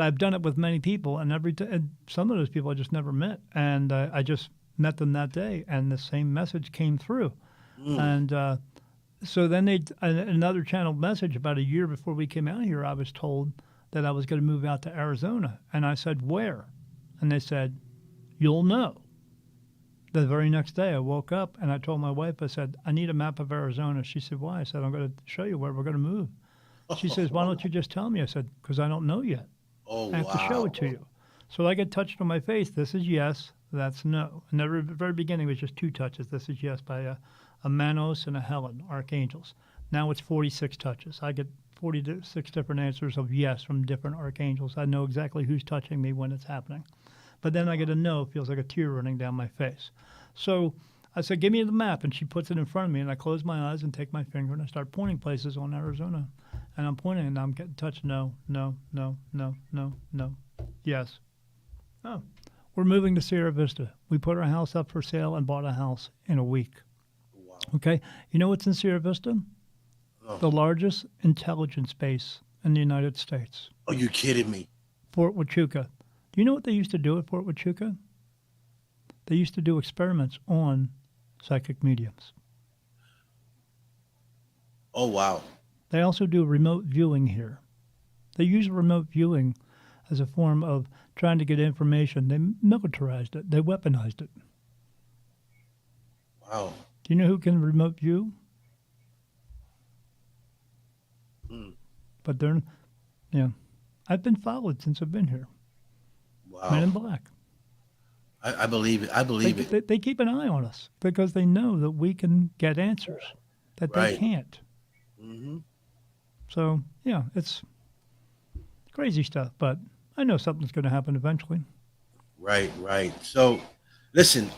I've done it with many people, and and some of those people I just never met, and I just met them that day, and the same message came through, and so then another channeled message about a year before we came out here. I was told that I was going to move out to Arizona, and I said, "Where?" And they said, "You'll know." The very next day, I woke up and I told my wife, I said, "I need a map of Arizona." She said, "Why?" I said, "I'm going to show you where we're going to move." She says, "Why don't you just tell me?" I said, "Because I don't know yet. Oh, I have to show wow. it to you." So I get touched on my face. This is yes, that's no. And the very beginning was just two touches. This is yes by a Manos and a Helen, archangels. Now it's 46 touches. I get 46 different answers of yes from different archangels. I know exactly who's touching me when it's happening. But then I get a no. It feels like a tear running down my face. So I said, "Give me the map." And she puts it in front of me. And I close my eyes and take my finger and I start pointing places on Arizona. And I'm pointing and I'm getting touched. No. Yes. Oh, we're moving to Sierra Vista. We put our house up for sale and bought a house in a week. Wow. Okay. You know what's in Sierra Vista? Oh. The largest intelligence base in the United States. Are you kidding me? Fort Huachuca. Do you know what they used to do at Fort Huachuca? They used to do experiments on psychic mediums. Oh, wow. They also do remote viewing here. They use remote viewing as a form of trying to get information. They militarized it. They weaponized it. Wow. Do you know who can remote view? But they're, yeah. I've been followed since I've been here. Men in Wow. black. I believe it. I believe it. They keep an eye on us because they know that we can get answers that they Right. can't. Hmm. So, yeah, it's crazy stuff, but I know something's going to happen eventually. Right, right. So, listen,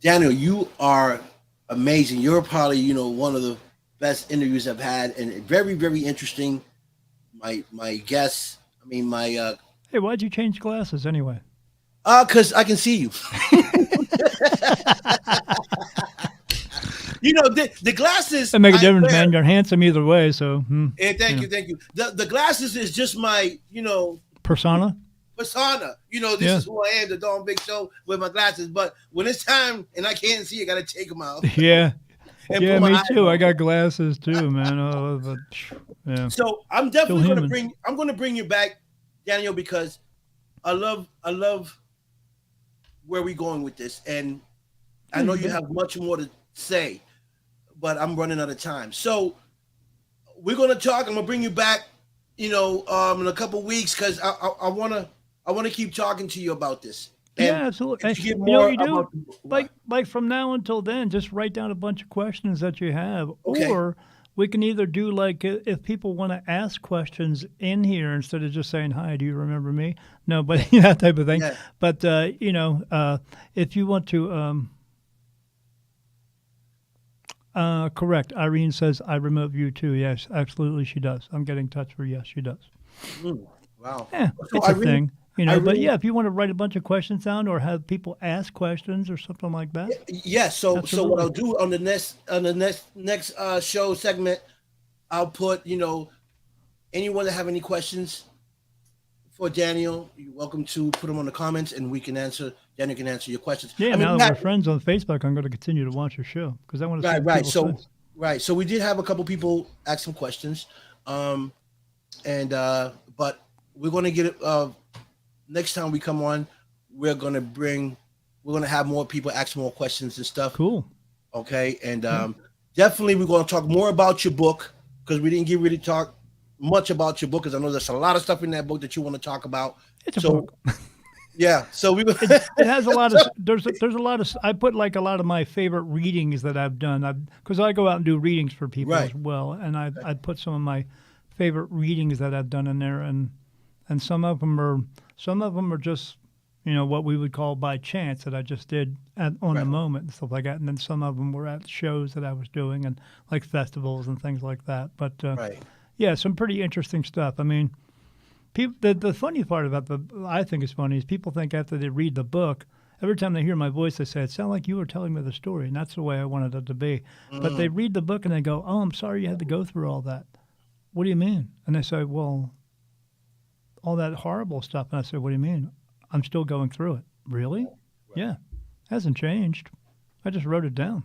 Daniel, you are amazing. You're probably, one of the best interviews I've had, and very, very interesting. My guests, my Hey, why'd you change glasses anyway? because I can see you. The glasses. It make a I difference, wear- man. You're handsome either way, so Hey, thank you. The glasses is just my, persona. persona. This Yeah. is who I am, the Dawn Big Show with my glasses. But when it's time and I can't see, I gotta take them out. Yeah, And yeah, put my me eyes too. on. I got glasses too, man. Oh, but yeah, So I'm definitely Still gonna human. bring you back, Daniel, because I love where we going with this, and I know you have much more to say, but I'm running out of time. So we're gonna talk. I'm gonna bring you back, in a couple weeks because I wanna keep talking to you about this. And Yeah, absolutely. if you get You know what more you do? about what? Like from now until then, just write down a bunch of questions that you have, Okay. or we can either do like if people want to ask questions in here instead of just saying hi, do you remember me? No, but that type of thing. Yeah. But if you want to, correct. Irene says I remove you too. Yes, absolutely, she does. I'm getting touch for yes, she does. Wow. Yeah, So it's a thing. I But really, yeah, if you want to write a bunch of questions down or have people ask questions or something like that, yeah. So what I'll absolutely. do on the next show segment, I'll put anyone that have any questions for Daniel, you're welcome to put them on the comments, and we can answer. Daniel can answer your questions. Yeah, I mean, now we that we're had friends on Facebook, I'm going to continue to watch your show because I want to see right, what right. people say. So we did have a couple people ask some questions, um, and but we're going to get it. Next time we come on, we're gonna have more people ask more questions and stuff. Cool. Okay, and Yeah. definitely we're gonna talk more about your book because we didn't get really talk much about your book because I know there's a lot of stuff in that book that you want to talk about. It's a So book. yeah, so we It has a lot of there's a lot of I put like a lot of my favorite readings that I've done because I go out and do readings for people right, as well, and I put some of my favorite readings that I've done in there, and some of them are just what we would call by chance that I just did on the right, moment and stuff like that, and then some of them were at shows that I was doing and like festivals and things like that. But right. yeah, some pretty interesting stuff. I mean, people. The funny part about I think is funny is people think after they read the book, every time they hear my voice, they say it sounds like you were telling me the story, and that's the way I wanted it to be. But they read the book and they go, "Oh, I'm sorry you had to go through all that." What do you mean? And they say, "Well, all that horrible stuff." And I say, "What do you mean? I'm still going through it." Really? Yeah, hasn't changed. I just wrote it down.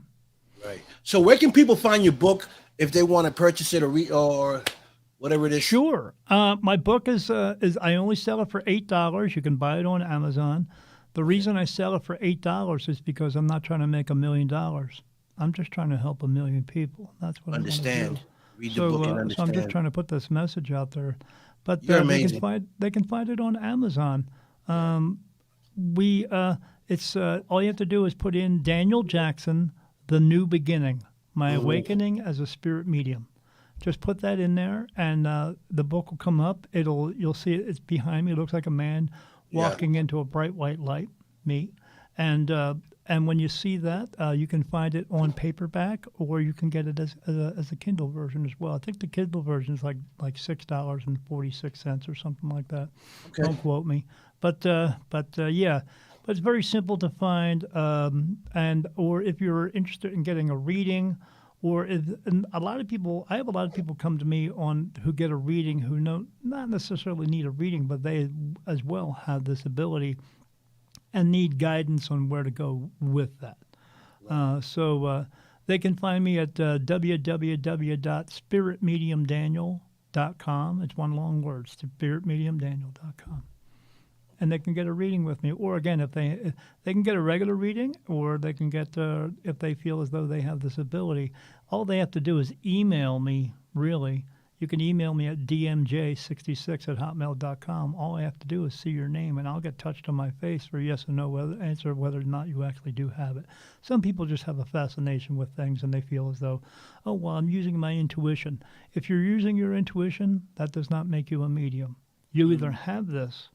Right. So where can people find your book if they want to purchase it or read or whatever it is? Sure. My book is I only sell it for $8. You can buy it on Amazon. The reason I sell it for $8 is because I'm not trying to make $1,000,000. I'm just trying to help 1,000,000 people. That's what I want to do. Understand. Read the book and So I'm just understand. trying to put this message out there. But You're amazing. they can find it on Amazon. We it's all you have to do is put in Daniel Jackson, The New Beginning, My Awakening as a Spirit Medium. Just put that in there, and the book will come up. You'll see it. It's behind me. It looks like a man Yeah. walking into a bright white light. Me, and when you see that, you can find it on paperback, or you can get it as a Kindle version as well. I think the Kindle version is like $6.46 or something like that. Okay. Don't quote me, but yeah. But it's very simple to find, or if you're interested in getting a reading, and a lot of people, I have a lot of people come to me who get a reading who not necessarily need a reading, but they as well have this ability and need guidance on where to go with that. So they can find me at www.spiritmediumdaniel.com. It's one long word, spiritmediumdaniel.com. And they can get a reading with me. Or again, if they can get a regular reading, or they can get if they feel as though they have this ability, all they have to do is email me. Really, you can email me at dmj66@hotmail.com. All I have to do is see your name, and I'll get touched on my face for yes or no answer whether or not you actually do have it. Some people just have a fascination with things, and they feel as though, oh well, I'm using my intuition. If you're using your intuition, that does not make you a medium. You either have this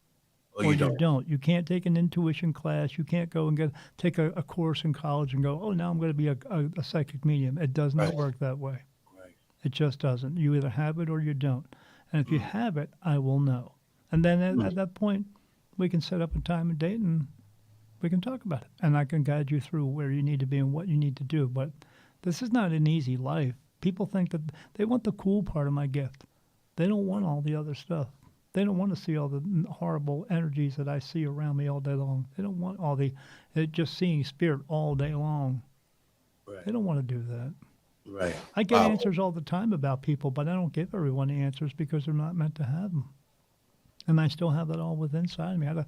Or or you you don't. don't. You can't take an intuition class. You can't go and take a course in college and go, oh, now I'm going to be a psychic medium. It does not Right. work that way. Right. It just doesn't. You either have it or you don't. And if you have it, I will know. And then at that point, we can set up a time and date and we can talk about it. And I can guide you through where you need to be and what you need to do. But this is not an easy life. People think that they want the cool part of my gift. They don't want all the other stuff. They don't want to see all the horrible energies that I see around me all day long. They don't want just seeing spirit all day long. Right. They don't want to do that. Right. I get Wow. answers all the time about people, but I don't give everyone the answers because they're not meant to have them. And I still have that all within inside me. I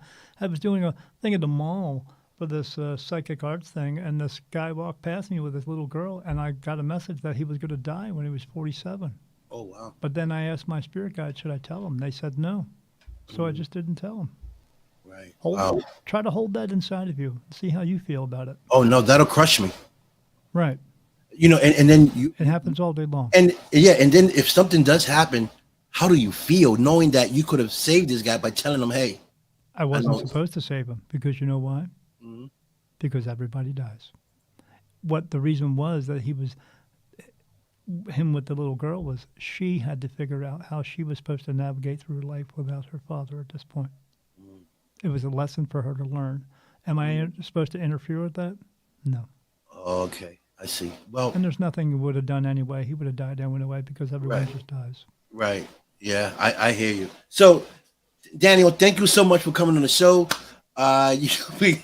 was doing a thing at the mall for this psychic arts thing, and this guy walked past me with this little girl, and I got a message that he was going to die when he was 47. Oh, wow. But then I asked my spirit guide, should I tell him? They said no. So I just didn't tell him. Right. Try to hold that inside of you. See how you feel about it. Oh, no, that'll crush me. Right. You know, and then you. It happens all day long. And yeah, and then if something does happen, how do you feel knowing that you could have saved this guy by telling him, hey? I wasn't supposed to save him because you know why? Mm-hmm. Because everybody dies. What the reason was that him with the little girl was she had to figure out how she was supposed to navigate through life without her father at this point. It was a lesson for her to learn. Am I supposed to interfere with that? No. Okay, I see. Well, and there's nothing he would have done anyway. He would have died anyway because everyone just dies. Right. Yeah, I hear you. So, Daniel, thank you so much for coming on the show.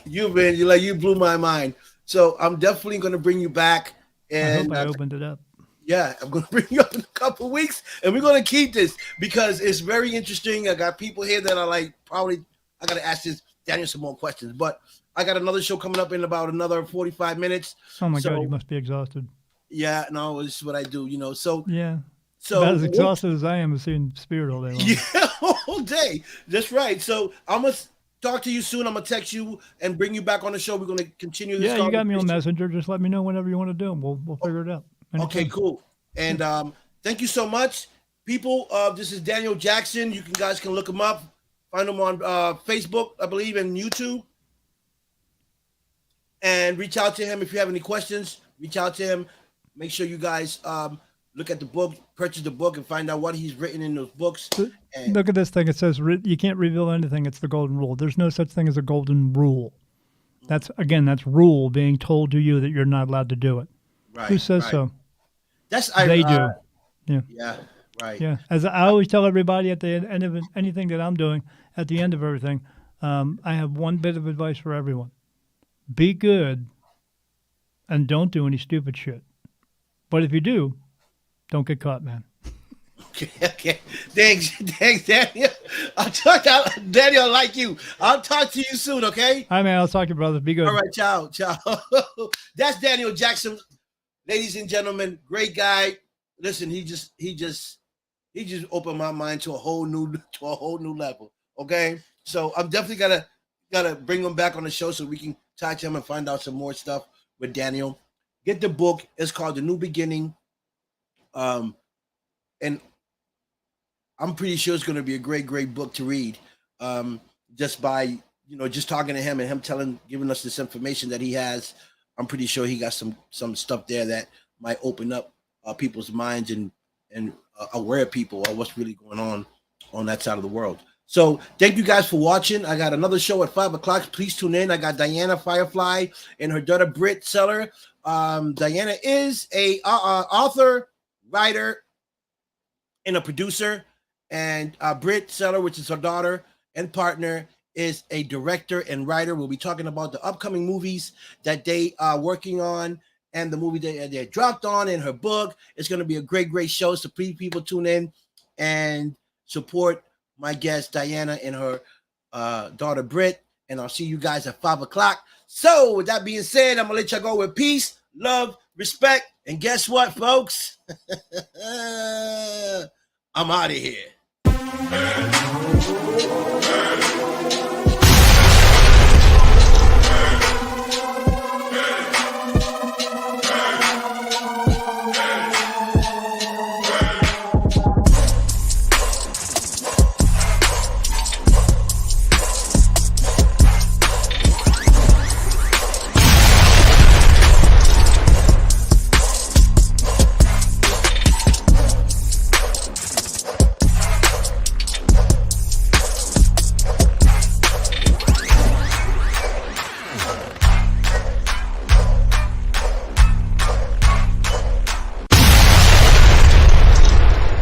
You blew my mind. So I'm definitely going to bring you back. And I hope I opened it up. Yeah, I'm going to bring you up in a couple of weeks, and we're going to keep this because it's very interesting. I got people here that are like, probably, I got to ask this Daniel some more questions, but I got another show coming up in about another 45 minutes. Oh my God, you must be exhausted. Yeah, no, this is what I do, So yeah. So about as exhausted as I am of seeing spirit all day long. Yeah, all day. That's right. So I'm gonna talk to you soon. I'm gonna text you and bring you back on the show. We're gonna continue this. Yeah, you got me on Messenger. Just let me know whenever you want to do them. We'll figure it out. Anytime. Okay, cool. And thank you so much, people. This is Daniel Jackson. You guys can look him up. Find him on Facebook, I believe, and YouTube. And reach out to him if you have any questions. Reach out to him. Make sure you guys look at the book, purchase the book, and find out what he's written in those books. And look at this thing. It says you can't reveal anything. It's the golden rule. There's no such thing as a golden rule. That's rule being told to you that you're not allowed to do it. Right. Who says so? They do. Yeah. Yeah. Right. Yeah. As I always tell everybody at the end of anything that I'm doing, at the end of everything, I have one bit of advice for everyone. Be good and don't do any stupid shit. But if you do, don't get caught, man. Okay. Thanks, Daniel. Daniel, I like you. I'll talk to you soon, okay? All right, man. I'll talk to you, brothers. Be good. All right, ciao. That's Daniel Jackson, ladies and gentlemen. Great guy. Listen, he just opened my mind to a whole new level. Okay, so I'm definitely gotta bring him back on the show so we can talk to him and find out some more stuff with Daniel. Get the book. It's called The New Beginning. And I'm pretty sure it's going to be a great book to read. Just by, just talking to him and him giving us this information that he has, I'm pretty sure he got some stuff there that might open up people's minds and aware people of what's really going on that side of the world. So thank you guys for watching. I got another show at 5:00. Please tune in. I got Diana Firefly and her daughter Britt Seller. Diana is a author, writer, and a producer, and Britt Seller, which is her daughter and partner, is a director and writer. We'll be talking about the upcoming movies that they are working on and the movie they're dropped on in her book. It's going to be a great show. So please, people, tune in and support my guest Diana and her daughter Britt. And I'll see you guys at 5:00. So with that being said, I'm gonna let y'all go with peace, love, respect, and guess what, folks? I'm out of here.